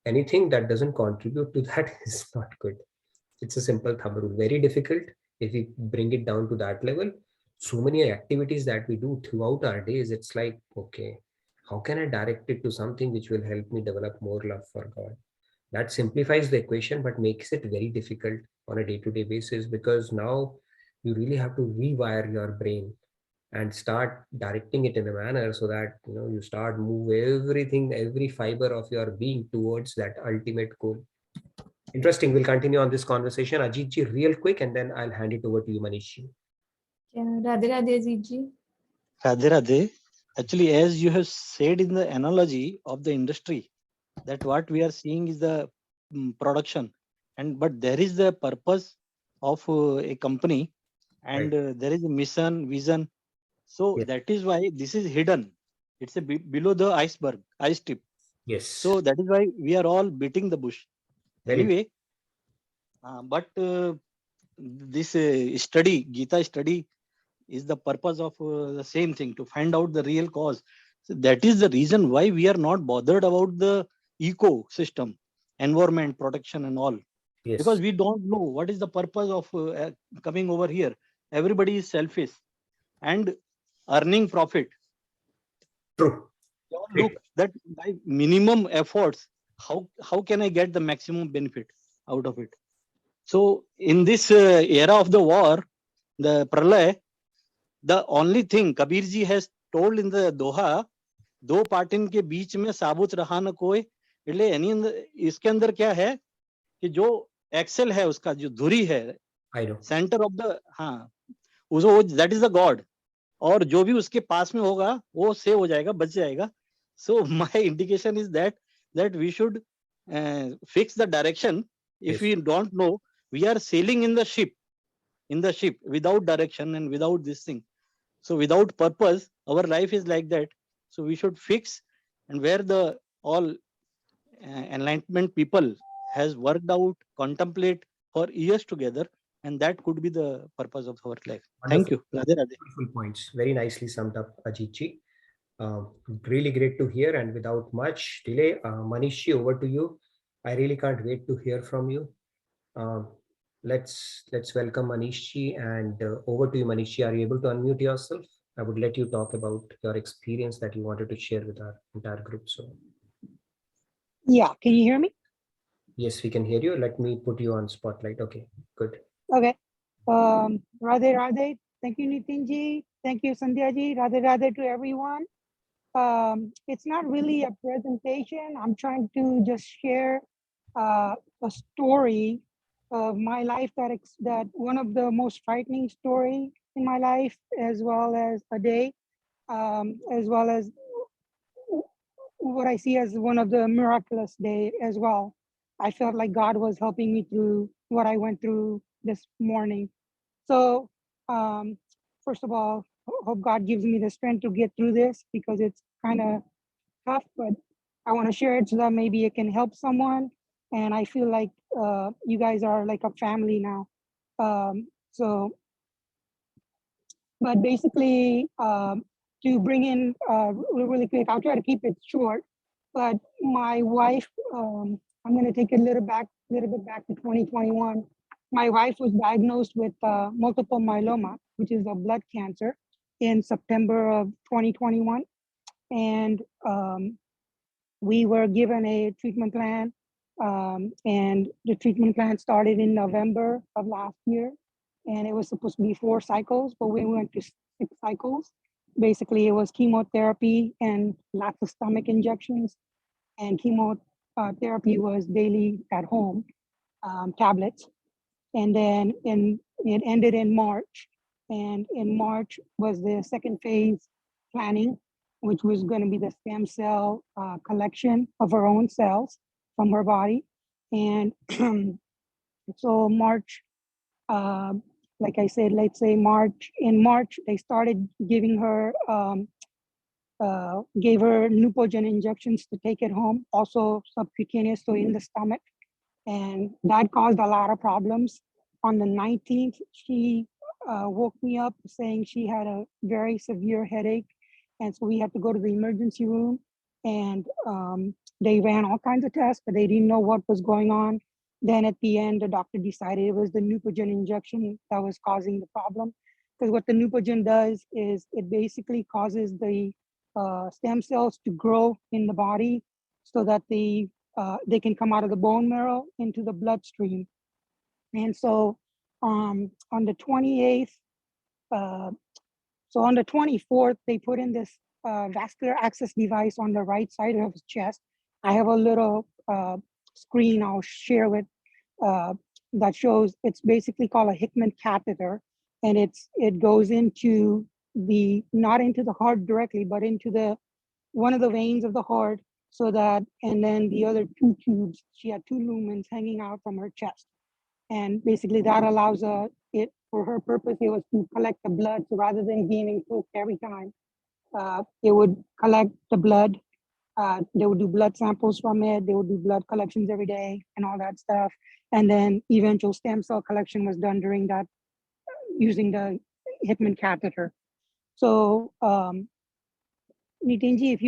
Anything that doesn't contribute to that is not good. It's a simple thumb rule. Very difficult if we bring it down to that level. So many activities that we do throughout our days, it's like, okay, how can I direct it to something which will help me develop more love for God? That simplifies the equation, but makes it very difficult on a day-to-day basis, because now you really have to rewire your brain and start directing it in a manner so that you start move everything, every fiber of your being towards that ultimate goal. Interesting. We'll continue on this conversation. Ajit ji, real quick, and then I'll hand it over to you, Manish ji. Radhe Radhe Ajit ji. Radhe Radhe. Actually, as you have said in the analogy of the industry, that what we are seeing is the production, but there is the purpose of a company, and there is a mission, vision. So that is why this is hidden. It's below the iceberg, ice tip. Yes. So that is why we are all beating the bush. Anyway, but this study, Gita study, is the purpose of the same thing, to find out the real cause. So that is the reason why we are not bothered about the ecosystem, environment protection and all. Yes. Because we don't know what is the purpose of coming over here. Everybody is selfish and earning profit. True. Look, that by minimum efforts, how can I get the maximum benefit out of it? So in this era of the war, the pralay, the only thing Kabir ji has told in the Doha, दो पार्टिन के बीच में साबुत रहा न कोई, એટલે એની અંદર इसके अंदर क्या है कि जो एक्सेल है उसका जो धुरी है, सेंटर ऑफ द, हाँ, उसको दैट इज द गॉड, और जो भी उसके पास में होगा वो सेव हो जाएगा, बच जाएगा. So my indication is that we should fix the direction. If we don't know, we are sailing in the ship without direction and without this thing. So without purpose, our life is like that. So we should fix, and where the all enlightenment people has worked out, contemplate for years together, and that could be the purpose of our life. Wonderful. Thank you. Radhe Radhe. Beautiful points. Very nicely summed up, Ajit ji. Really great to hear, and without much delay, Manish ji, over to you. I really can't wait to hear from you. Let's welcome Manish ji, and over to you, Manish ji. Are you able to unmute yourself? I would let you talk about your experience that you wanted to share with our entire group. So, yeah, can you hear me? Yes, we can hear you. Let me put you on spotlight. Okay, good. Okay. Radhe Radhe. Thank you, Nitin ji. Thank you, Sandhya ji. Radhe Radhe to everyone. It's not really a presentation. I'm trying to just share a story of my life, that one of the most frightening story in my life, as well as a day, as well as what I see as one of the miraculous day as well. I felt like God was helping me through what I went through this morning. So first of all, hope God gives me the strength to get through this, because it's kind of tough, but I want to share it so that maybe it can help someone. And I feel like you guys are like a family now. But basically, to bring in really quick, I'll try to keep it short, but my wife, I'm going to take a little bit back to 2021. My wife was diagnosed with multiple myeloma, which is a blood cancer, in September of 2021. And we were given a treatment plan, and the treatment plan started in November of last year. And it was supposed to be 4 cycles, but we went to 6 cycles. Basically, it was chemotherapy and lots of stomach injections. And chemotherapy was daily at home, tablets. And then it ended in March. And in March was the second phase planning, which was going to be the stem cell collection of her own cells from her body. And so March, like I said, let's say in March, they started giving her, gave her Neupogen injections to take it home, also subcutaneous, so in the stomach. And that caused a lot of problems. On the 19th, she woke me up saying she had a very severe headache. And so we had to go to the emergency room, and they ran all kinds of tests, but they didn't know what was going on. Then at the end, the doctor decided it was the Neupogen injection that was causing the problem. Because what the Neupogen does is it basically causes the stem cells to grow in the body so that they can come out of the bone marrow into the bloodstream. And so on the 28th, So on the 24th, they put in this vascular access device on the right side of his chest. I have a little screen I'll share with that shows, it's basically called a Hickman catheter, and it goes into the, not into the heart directly, but into the one of the veins of the heart, so that, and then the other two tubes, she had two lumens hanging out from her chest. And basically that allows it, for her purpose, it was to collect the blood. So rather than being cooked every time, it would collect the blood. They would do blood samples from it. They would do blood collections every day and all that stuff. And then eventual stem cell collection was done during that, using the Hickman catheter. So Nitinji, if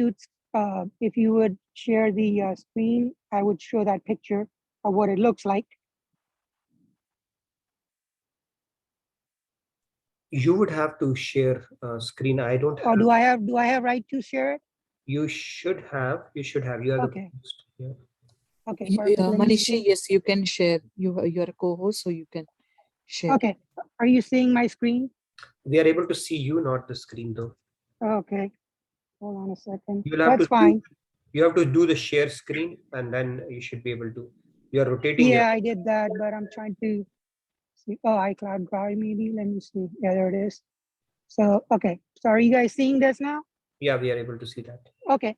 you would share the screen, I would show that picture of what it looks like. You would have to share screen. I don't have. Or do I have right to share it? You should have. You are Okay. the host. Yeah. Okay. Yeah, Perfect. Let me Manishi, see. yes, you can share. You are a co-host, so you can share. Okay. Are you seeing my screen? We are able to see you, not the screen though. Okay. Hold on a second. You'll have That's to fine. You have to do the share screen, and then you should be able to. You are rotating. Yeah, I did that, but I'm trying to see. Oh, iCloud Drive maybe. Let me see. Yeah, there it is. So, okay. So are you guys seeing this now? Yeah, we are able to see that. Okay.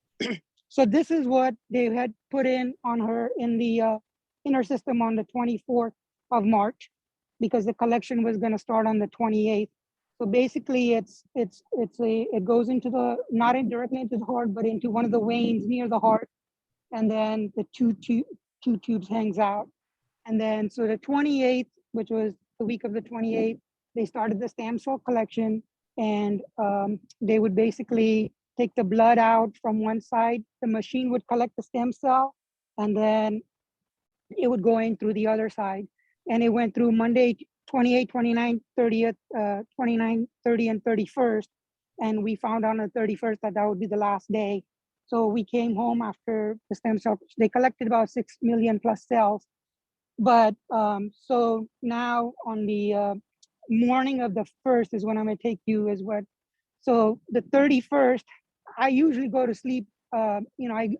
So this is what they had put in on her in the inner system on the 24th of March, because the collection was going to start on the 28th. So basically it goes into the, not directly into the heart, but into one of the veins near the heart. And then the two tubes hangs out. And then, so the 28th, which was the week of the 28th, they started the stem cell collection, and they would basically take the blood out from one side. The machine would collect the stem cell, and then it would go in through the other side. And it went through Monday, 28, 29, 30th, 29, 30, and 31st. And we found on the 31st that would be the last day. So we came home after the stem cell. They collected about 6 million plus cells. But so now on the morning of the 1st is when I'm gonna take you is what. So the 31st, I usually go to sleep, I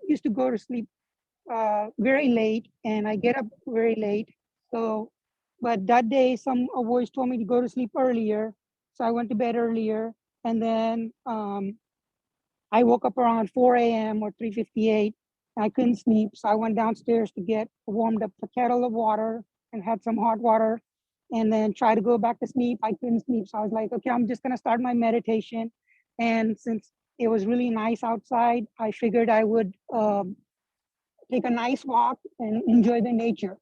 used to go to sleep very late, and I get up very late. So, but that day, some voice told me to go to sleep earlier. So I went to bed earlier, and then I woke up around 4 a.m. or 3:58. I couldn't sleep, so I went downstairs to get warmed up a kettle of water and had some hot water, and then try to go back to sleep. I couldn't sleep, so I was like, okay, I'm just gonna start my meditation. And since it was really nice outside, I figured I would take a nice walk and enjoy the nature.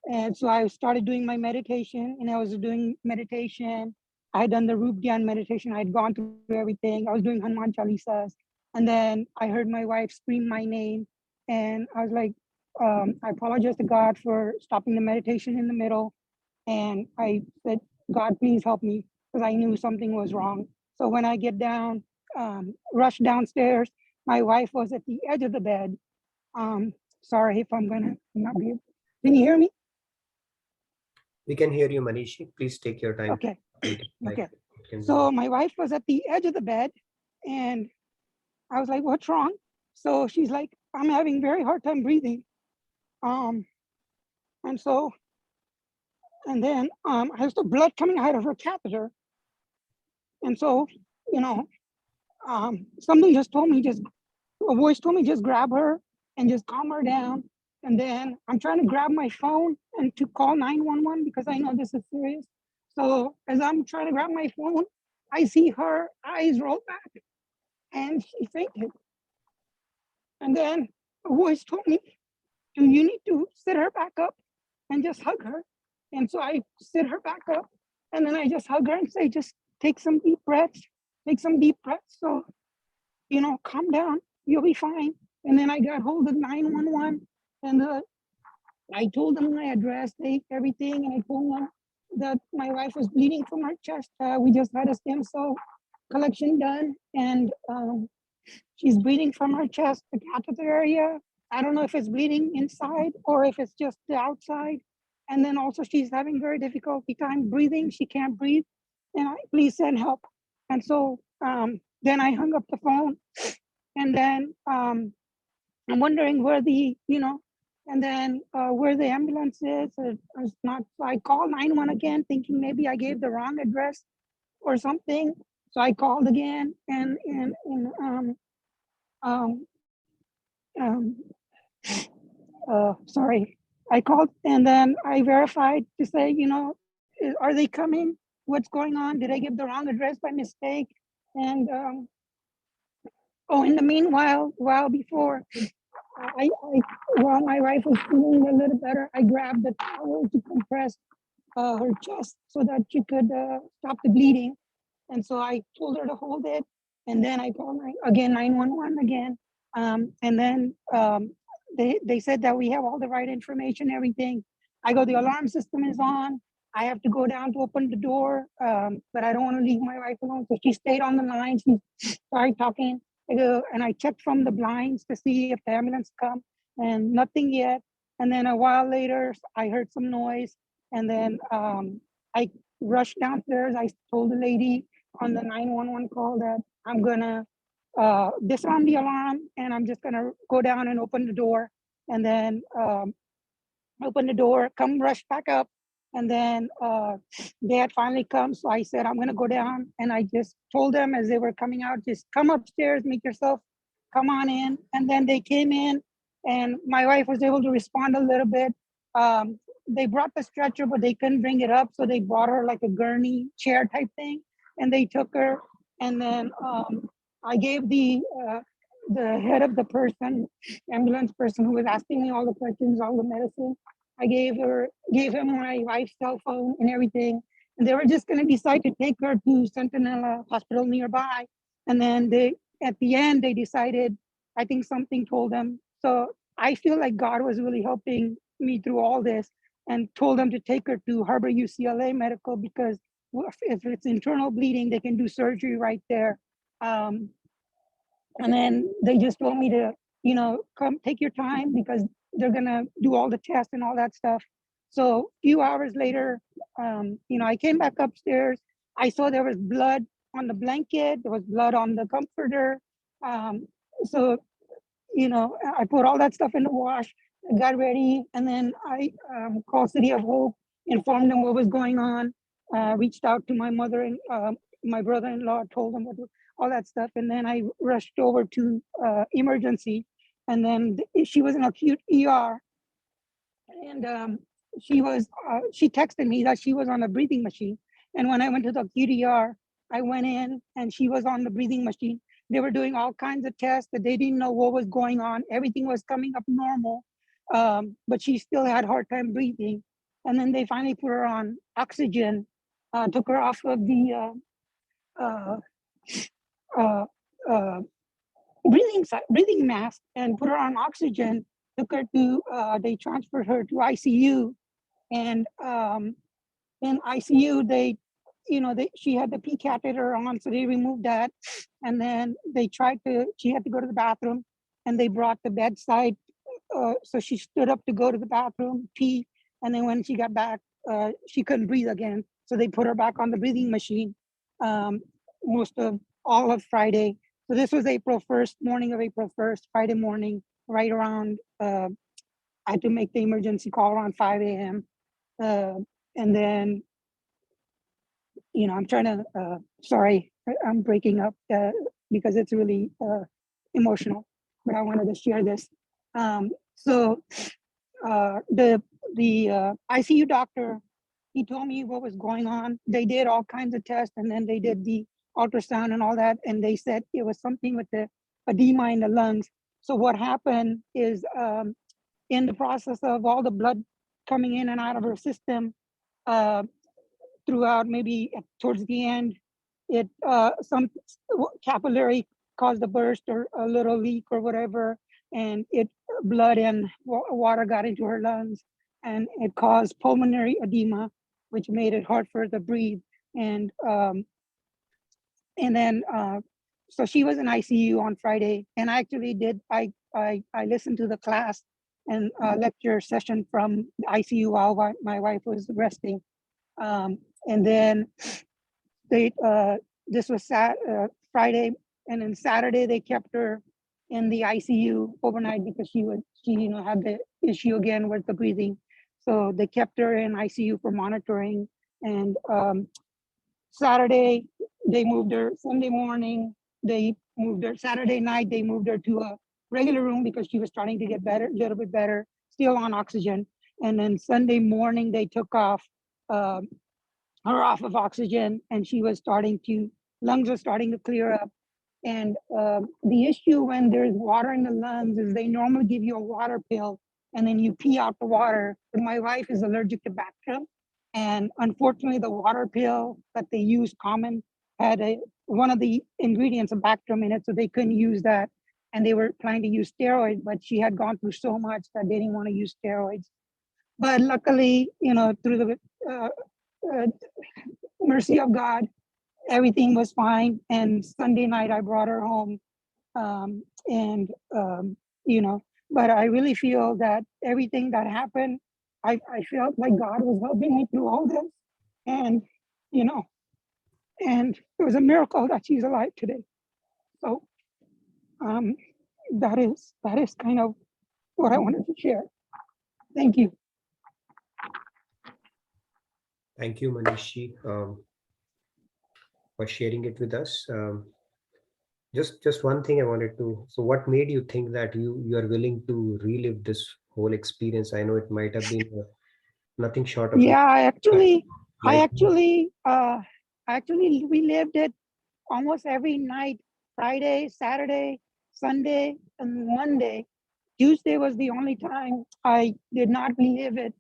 And so I started doing my meditation, and I was doing meditation. I had done the Rup Dhyan meditation. I had gone through everything. I was doing Hanuman Chalisas. And then I heard my wife scream my name. And I was like, I apologize to God for stopping the meditation in the middle. And I said, God, please help me, because I knew something was wrong. So when I get down, rushed downstairs, my wife was at the edge of the bed. Sorry if I'm gonna not be able. Can you hear me? We can hear you, Manishi. Please take your time. Okay. Okay. So my wife was at the edge of the bed, and I was like, what's wrong? So she's like, I'm having very hard time breathing. And then I have the blood coming out of her catheter. And so, something just told me, a voice told me, just grab her and just calm her down. And then I'm trying to grab my phone and to call 911 because I know this is serious. So as I'm trying to grab my phone, I see her eyes roll back and she fainted. And then a voice told me, you need to sit her back up and just hug her. And so I sit her back up, and then I just hug her and say, just take some deep breaths, So, calm down, you'll be fine. And then I got hold of 911, and I told them my address, everything, and I told them that my wife was bleeding from her chest. We just had a stem cell collection done, and she's bleeding from her chest, the catheter area. I don't know if it's bleeding inside or if it's just the outside. And then also she's having very difficulty time breathing. She can't breathe. And please send help. And so then I hung up the phone, and then I'm wondering where the, and then where the ambulance is. It's not. So I called 911 again, thinking maybe I gave the wrong address or something. So I called again, and sorry, I called, and then I verified to say, are they coming? What's going on? Did I give the wrong address by mistake? And in the meanwhile, while before while my wife was feeling a little better, I grabbed the towel to compress her chest so that she could stop the bleeding. And so I told her to hold it. And then I called 911 again. And then they said that we have all the right information, everything. I go, the alarm system is on. I have to go down to open the door, but I don't want to leave my wife alone. So she stayed on the line. She started talking. I go, and I checked from the blinds to see if the ambulance come, and nothing yet. And then a while later, I heard some noise. And then I rushed downstairs. I told the lady on the 911 call that I'm gonna disarm the alarm, and I'm just gonna go down and open the door, and then open the door, come rush back up. And then they had finally come. So I said, I'm gonna go down. And I just told them as they were coming out, just come upstairs, make yourself, come on in. And then they came in, and my wife was able to respond a little bit. They brought the stretcher, but they couldn't bring it up. So they brought her like a gurney chair type thing, and they took her. And then I gave the head of the person, ambulance person who was asking me all the questions, all the medicine. I gave him my wife's cell phone and everything. And they were just going to decide to take her to Centinela Hospital nearby. And then at the end, they decided, I think something told them. So I feel like God was really helping me through all this, and told them to take her to Harbor UCLA Medical, because if it's internal bleeding, they can do surgery right there. And then they just told me to, come take your time, because they're gonna do all the tests and all that stuff. So a few hours later, I came back upstairs. I saw there was blood on the blanket. There was blood on the comforter. So, I put all that stuff in the wash, got ready, and then I called City of Hope, informed them what was going on, reached out to my mother and my brother-in-law, told them all that stuff. And then I rushed over to emergency, and then she was in acute ER. And she texted me that she was on a breathing machine. And when I went to the acute ER, I went in and she was on the breathing machine. They were doing all kinds of tests that they didn't know what was going on. Everything was coming up normal, but she still had a hard time breathing. And then they finally put her on oxygen, took her off of the breathing mask and put her on oxygen. Took her to, they transferred her to ICU, and in ICU she had the P catheter on, so they removed that, and then she had to go to the bathroom, and they brought the bedside, so she stood up to go to the bathroom, pee, and then when she got back, she couldn't breathe again, so they put her back on the breathing machine all of Friday. So this was April 1st, morning of April 1st, Friday morning, right around, I had to make the emergency call around 5 a.m. And then, I'm trying to, sorry, I'm breaking up because it's really emotional, but I wanted to share this. So the ICU doctor, he told me what was going on. They did all kinds of tests, and then they did the ultrasound and all that, and they said it was something with the edema in the lungs. So what happened is, in the process of all the blood coming in and out of her system, throughout, maybe towards the end, some capillary caused a burst or a little leak or whatever, and blood and water got into her lungs, and it caused pulmonary edema, which made it hard for her to breathe. And then so she was in ICU on Friday, and I actually I listened to the class and lecture session from the ICU while my wife was resting. And then this was Friday, and then Saturday they kept her in the ICU overnight because she had the issue again with the breathing. So they kept her in ICU for monitoring. And Saturday they moved her. Sunday morning they moved her. Saturday night they moved her to a regular room because she was starting to get better, a little bit better, still on oxygen. And then Sunday morning they took her off of oxygen, and she was lungs were starting to clear up. And the issue when there's water in the lungs is they normally give you a water pill and then you pee out the water. But my wife is allergic to Bactrim. And unfortunately, the water pill that they use common had one of the ingredients of Bactrim in it, so they couldn't use that. And they were planning to use steroids, but she had gone through so much that they didn't want to use steroids. But luckily, through the mercy of God, everything was fine. And Sunday night I brought her home. But I really feel that everything that happened, I felt like God was helping me through all this. And, and it was a miracle that she's alive today. So that is kind of what I wanted to share. Thank you. Thank you, Manishi, for sharing it with us. Just one thing I wanted to. So, what made you think that you are willing to relive this whole experience? I know it might have been nothing short of. Yeah, I actually relived it almost every night. Friday, Saturday, Sunday, and Monday. Tuesday was the only time I did not relive it.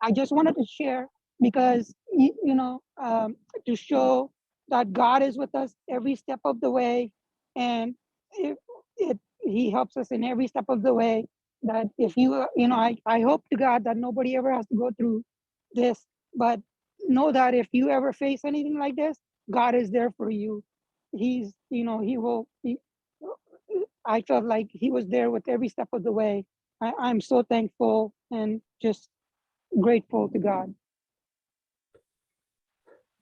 I just wanted to share because, to show that God is with us every step of the way. And he helps us in every step of the way. That if I hope to God that nobody ever has to go through this, but know that if you ever face anything like this, God is there for you. I felt like he was there with every step of the way. I'm so thankful and just grateful to God.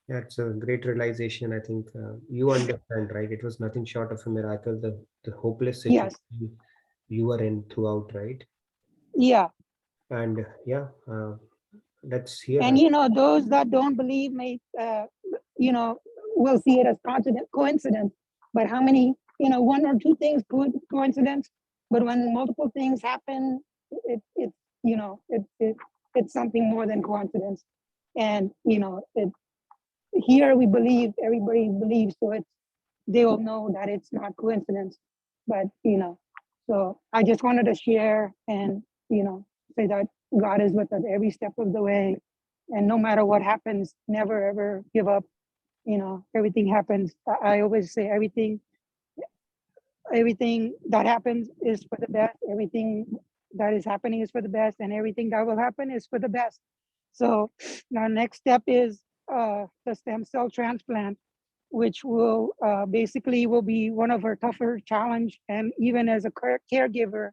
Yeah, it's a great realization. I think you understand, right? It was nothing short of a miracle. The hopeless situation you were in throughout, right? Yeah. And yeah, let's hear. And those that don't believe may, will see it as coincidence. But how many, one or two things could coincidence? But when multiple things happen, it's something more than coincidence. And here we believe, everybody believes, so they will know that it's not coincidence. But so I just wanted to share and say that God is with us every step of the way, and no matter what happens, never ever give up. Everything happens. I always say everything that happens is for the best. Everything that is happening is for the best, and everything that will happen is for the best. So our next step is the stem cell transplant, which will basically will be one of our tougher challenge. And even as a caregiver,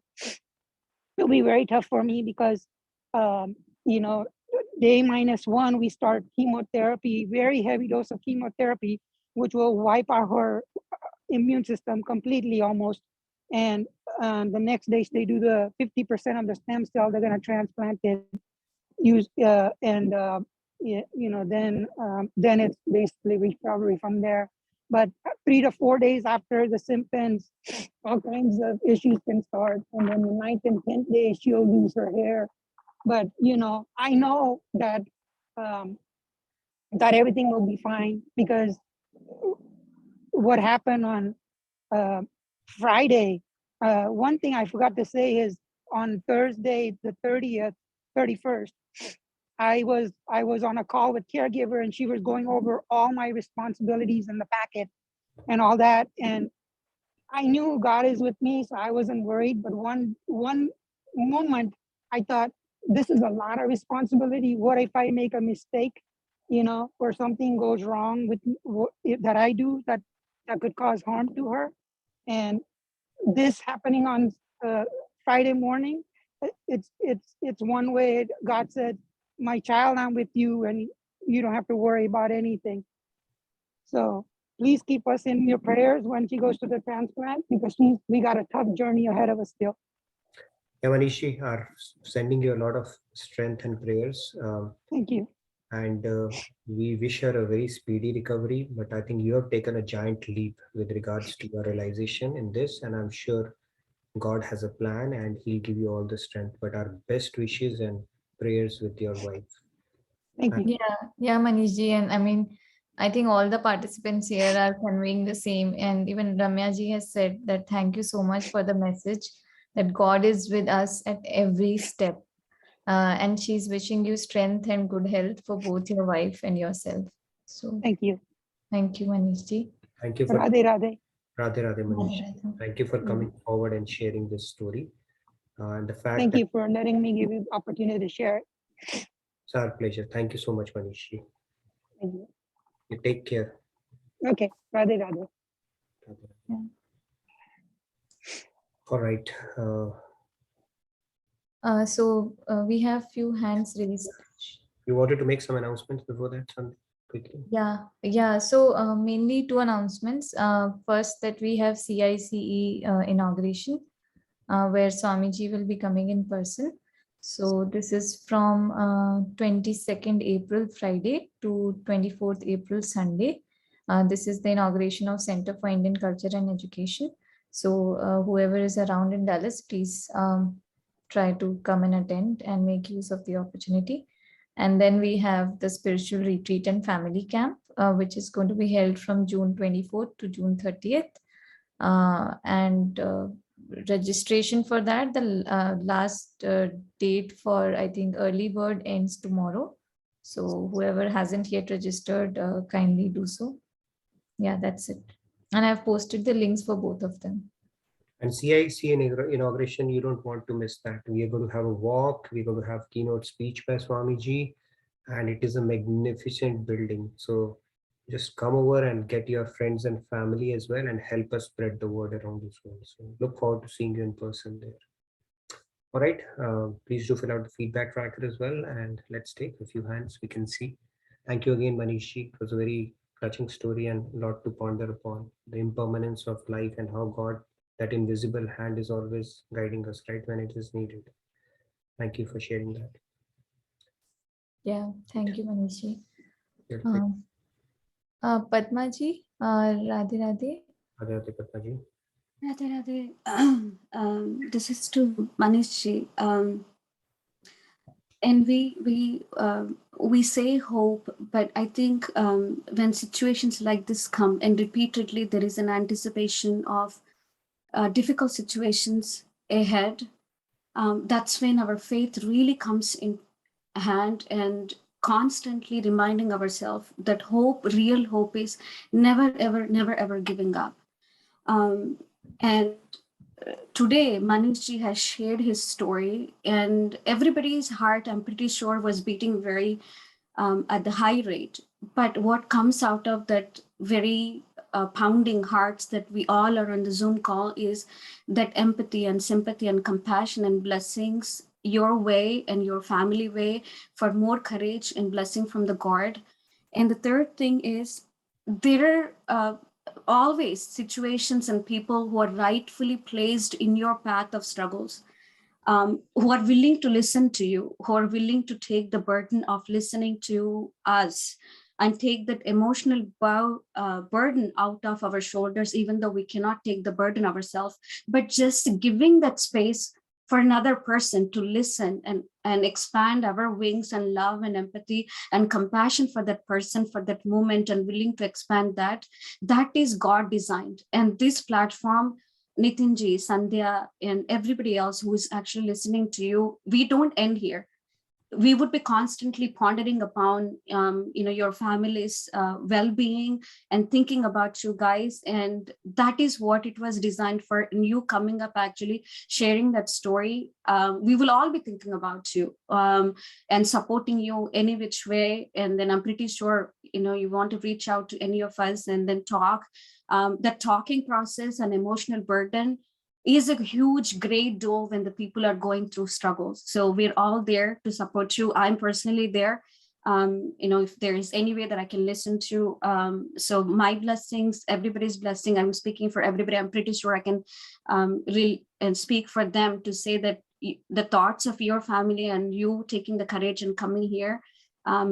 it'll be very tough for me because, day -1, we start chemotherapy, very heavy dose of chemotherapy, which will wipe out her immune system completely almost. And the next day they do the 50% of the stem cell, they're going to transplant it. Then it's basically recovery from there. But 3 to 4 days after the symptoms, all kinds of issues can start. And then the 9th and 10th day, she'll lose her hair. But I know that that everything will be fine, because what happened on Friday, one thing I forgot to say is on Thursday, the 31st, I was on a call with caregiver, and she was going over all my responsibilities in the packet and all that. And I knew God is with me, so I wasn't worried. But one moment I thought, this is a lot of responsibility. What if I make a mistake, or something goes wrong with that I do that could cause harm to her? And this happening on Friday morning, it's one way. God said, my child, I'm with you, and you don't have to worry about anything. So please keep us in your prayers when she goes to the transplant, because we got a tough journey ahead of us still. Yeah, Manishi are sending you a lot of strength and prayers. Thank you. And we wish her a very speedy recovery. But I think you have taken a giant leap with regards to your realization in this, and I'm sure God has a plan and He'll give you all the strength. But our best wishes and prayers with your wife. Thank you. Yeah, Manishji, and I mean, I think all the participants here are conveying the same, and even Ramya ji has said that thank you so much for the message that God is with us at every step, and she's wishing you strength and good health for both your wife and yourself. So thank you, Manishji. Thank you for Radhe Radhe. Radhe Radhe Manish. Radhe. Thank you for coming forward and sharing this story. And the fact Thank that you for letting me give you the opportunity to share it. it's our pleasure. Thank you so much, Manishi. Thank you. You take care. Okay, Radhe Radhe. Yeah. All right. So we have few hands raised. You wanted to make some announcements before that, Sandhya, quickly? Yeah. So mainly two announcements. First, that we have CICE inauguration, where Swamiji will be coming in person. So this is from 22nd April Friday to 24th April Sunday. This is the inauguration of Center for Indian Culture and Education. So whoever is around in Dallas, please try to come and attend and make use of the opportunity. And then we have the spiritual retreat and family camp, which is going to be held from June 24th to June 30th. And registration for that, the last date for, I think, early bird ends tomorrow. So whoever hasn't yet registered, kindly do so. Yeah, that's it. And I've posted the links for both of them. And CIC inauguration, you don't want to miss that. We are going to have a walk. We're going to have keynote speech by Swamiji, and it is a magnificent building. So just come over and get your friends and family as well and help us spread the word around this world. So look forward to seeing you in person there. All right. Please do fill out the feedback tracker as well. And let's take a few hands we can see. Thank you again, Manishi. It was a very touching story and a lot to ponder upon. The impermanence of life and how God, that invisible hand, is always guiding us right when it is needed. Thank you for sharing that. Yeah, thank you, Manishi. Padma ji, Radhe Radhe. Radhe Radhe, Padma ji. Radhe Radhe. This is to Manish ji. And we say hope, but I think when situations like this come and repeatedly there is an anticipation of difficult situations ahead, that's when our faith really comes in hand, and constantly reminding ourselves that hope, real hope, is never ever giving up. And today Manish ji has shared his story, and everybody's heart, I'm pretty sure, was beating very at the high rate. But what comes out of that very pounding hearts that we all are on the Zoom call is that empathy and sympathy and compassion and blessings your way and your family way, for more courage and blessing from the God. And the third thing is, there are always situations and people who are rightfully placed in your path of struggles, who are willing to listen to you, who are willing to take the burden of listening to us and take that emotional burden out of our shoulders, even though we cannot take the burden ourselves, but just giving that space for another person to listen and expand our wings and love and empathy and compassion for that person, for that moment, and willing to expand that is God designed. And this platform, Nitinji, Sandhya, and everybody else who is actually listening to you, we don't end here. We would be constantly pondering upon your family's well-being and thinking about you guys, and that is what it was designed for. And you coming up, actually sharing that story, we will all be thinking about you and supporting you any which way. And then I'm pretty sure you want to reach out to any of us and then talk. That talking process and emotional burden is a huge, great deal when the people are going through struggles. So we're all there to support you. I'm personally there. if there is any way that I can listen to. So my blessings, everybody's blessing, I'm speaking for everybody. I'm pretty sure I can really and speak for them to say that the thoughts of your family and you taking the courage and coming here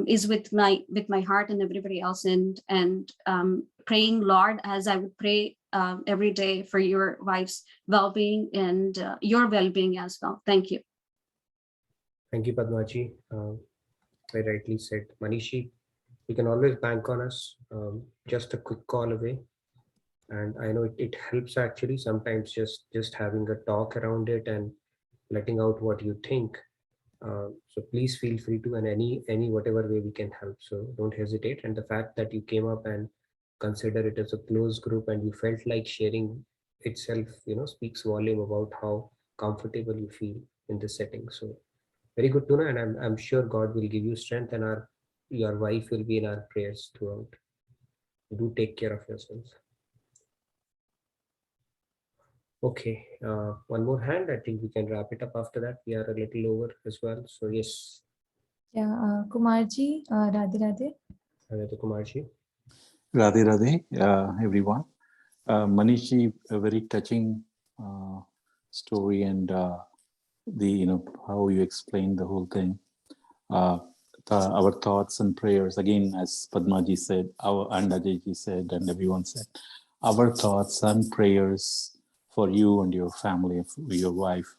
is with my heart and everybody else, and praying, Lord, as I would pray every day for your wife's well-being and your well-being as well. Thank you. Thank you, Padmaji. Very rightly said. Manishi, you can always bank on us, just a quick call away. And I know it helps actually sometimes just having a talk around it and letting out what you think. So please feel free to, and any whatever way we can help. So don't hesitate. And the fact that you came up and consider it as a close group and you felt like sharing itself, speaks volume about how comfortable you feel in this setting. So very good to know, and I'm sure God will give you strength, and your wife will be in our prayers throughout. Do take care of yourself. Okay, one more hand. I think we can wrap it up after that. We are a little over as well. So yes. Yeah, Kumarji, Radhe Radhe. Radhe Kumarji. Radhe Radhe, everyone. Manishi, a very touching story, and how you explained the whole thing. Our thoughts and prayers, again, as Padmaji said, and Ajayji said, and everyone said, our thoughts and prayers for you and your family, your wife,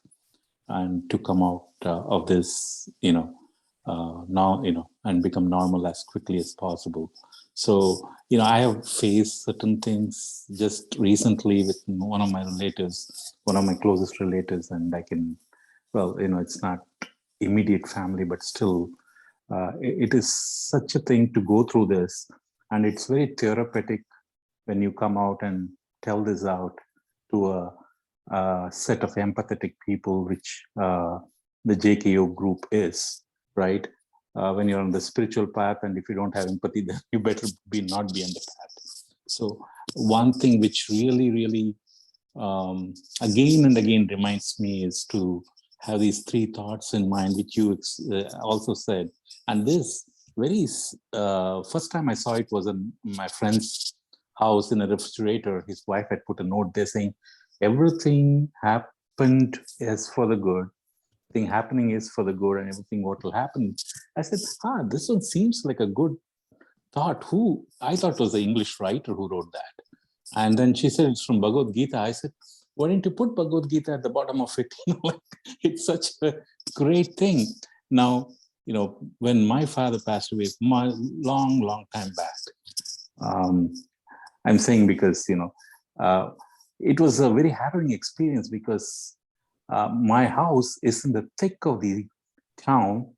and to come out of this, now, and become normal as quickly as possible. So, I have faced certain things just recently with one of my relatives, one of my closest relatives, and I can, it's not immediate family, but still, it is such a thing to go through this. And it's very therapeutic when you come out and tell this out to a set of empathetic people, which the JKO group is, right? When you're on the spiritual path, and if you don't have empathy, then you better not be on the path. So one thing which really, really, again and again reminds me is to have these three thoughts in mind, which you also said. And this very first time I saw it was in my friend's house in a refrigerator. His wife had put a note there saying, everything happened is for the good. Thing happening is for the good, and everything what will happen. I said, this one seems like a good thought. I thought it was the English writer who wrote that. And then she said, it's from Bhagavad Gita. I said, why didn't you put Bhagavad Gita at the bottom of it? It's such a great thing. Now, when my father passed away, long time back, I'm saying because, it was a very harrowing experience, because my house is in the thick of the town,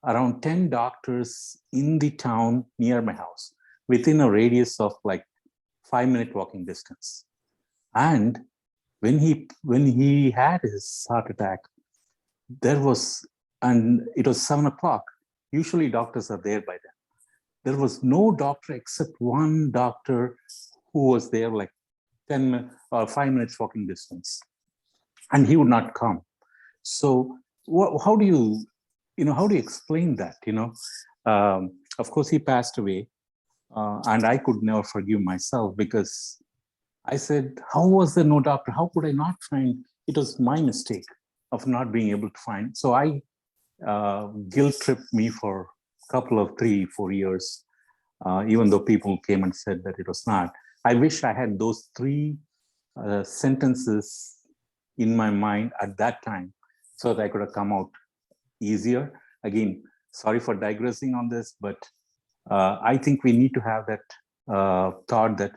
around 10 doctors in the town near my house, within a radius of like 5-minute walking distance. And when he had his heart attack, it was 7 o'clock. Usually doctors are there by then. There was no doctor except one doctor who was there like 10 or 5 minutes walking distance, and he would not come. So how do you explain that? Of course he passed away, and I could never forgive myself, because I said, how was there no doctor? How could I not find? It was my mistake of not being able to find. So I guilt tripped me for a couple of 3-4 years, even though people came and said that it was not. I wish I had those 3 sentences in my mind at that time, so that I could have come out easier. Again, sorry for digressing on this, but I think we need to have that thought that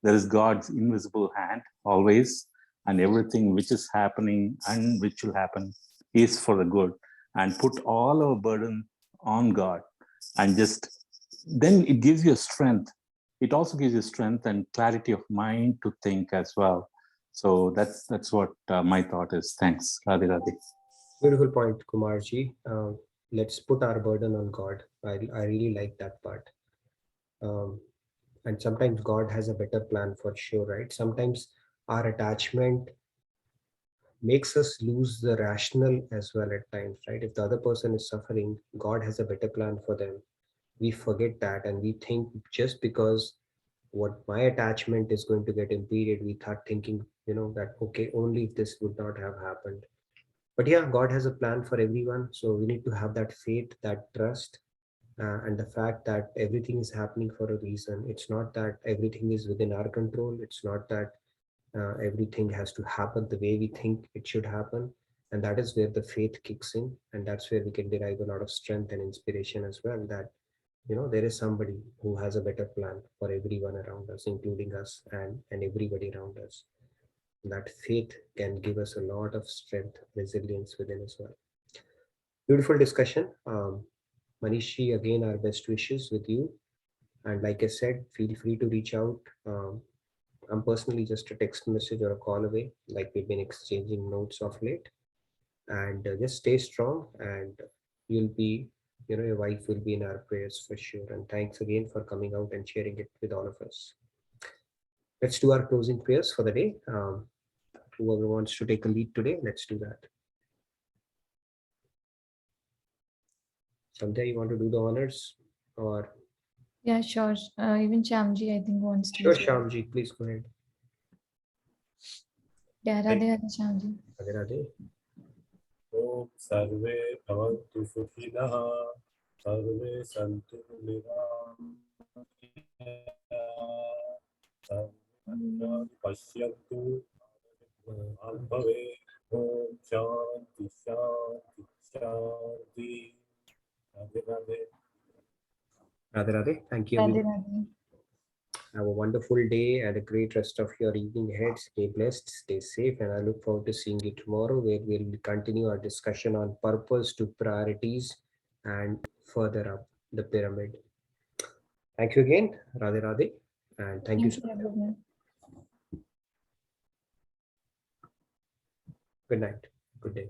there is God's invisible hand always, and everything which is happening and which will happen is for the good, and put all our burden on God, and then it gives you a strength. It also gives you strength and clarity of mind to think as well. So that's what my thought is. Thanks. Radhe Radhe. Beautiful point, Kumarji. Let's put our burden on God. I really like that part. And sometimes God has a better plan for sure, right? Sometimes our attachment makes us lose the rational as well at times, right? If the other person is suffering, God has a better plan for them. we forget that, and we think just because what my attachment is going to get impeded, we start thinking, that okay, only if this would not have happened. But yeah, God has a plan for everyone, so we need to have that faith, that trust, and the fact that everything is happening for a reason. It's not that everything is within our control. It's not that everything has to happen the way we think it should happen. And that is where the faith kicks in, and that's where we can derive a lot of strength and inspiration as well, that there is somebody who has a better plan for everyone around us, including us, and everybody around us. That faith can give us a lot of strength, resilience within as well. Beautiful discussion. Manishi, again, our best wishes with you. And like I said, feel free to reach out. I'm personally just a text message or a call away, like we've been exchanging notes of late. And just stay strong, and you'll be, your wife will be in our prayers for sure. And thanks again for coming out and sharing it with all of us. Let's do our closing prayers for the day. Whoever wants to take a lead today, let's do that. Sandhya, you want to do the honors, or? Yeah, sure. Even Shamji, I think, wants to. Sure, Shamji, please go ahead. Yeah, Radhe Radhe, Shamji. Radhe Radhe. Om sarve bhavantu sukhinah, sarve santu nirabhayantu, pashyantu ambhave. Om shanti shanti shanti. Radhe Radhe. Radhe Radhe. Thank you. Radhe Radhe. Have a wonderful day and a great rest of your evening ahead. Stay blessed, stay safe, and I look forward to seeing you tomorrow, where we'll continue our discussion on purpose to priorities and further up the pyramid. Thank you again, Radhe Radhe, and thank you so much. Everyone. Good night. Good day.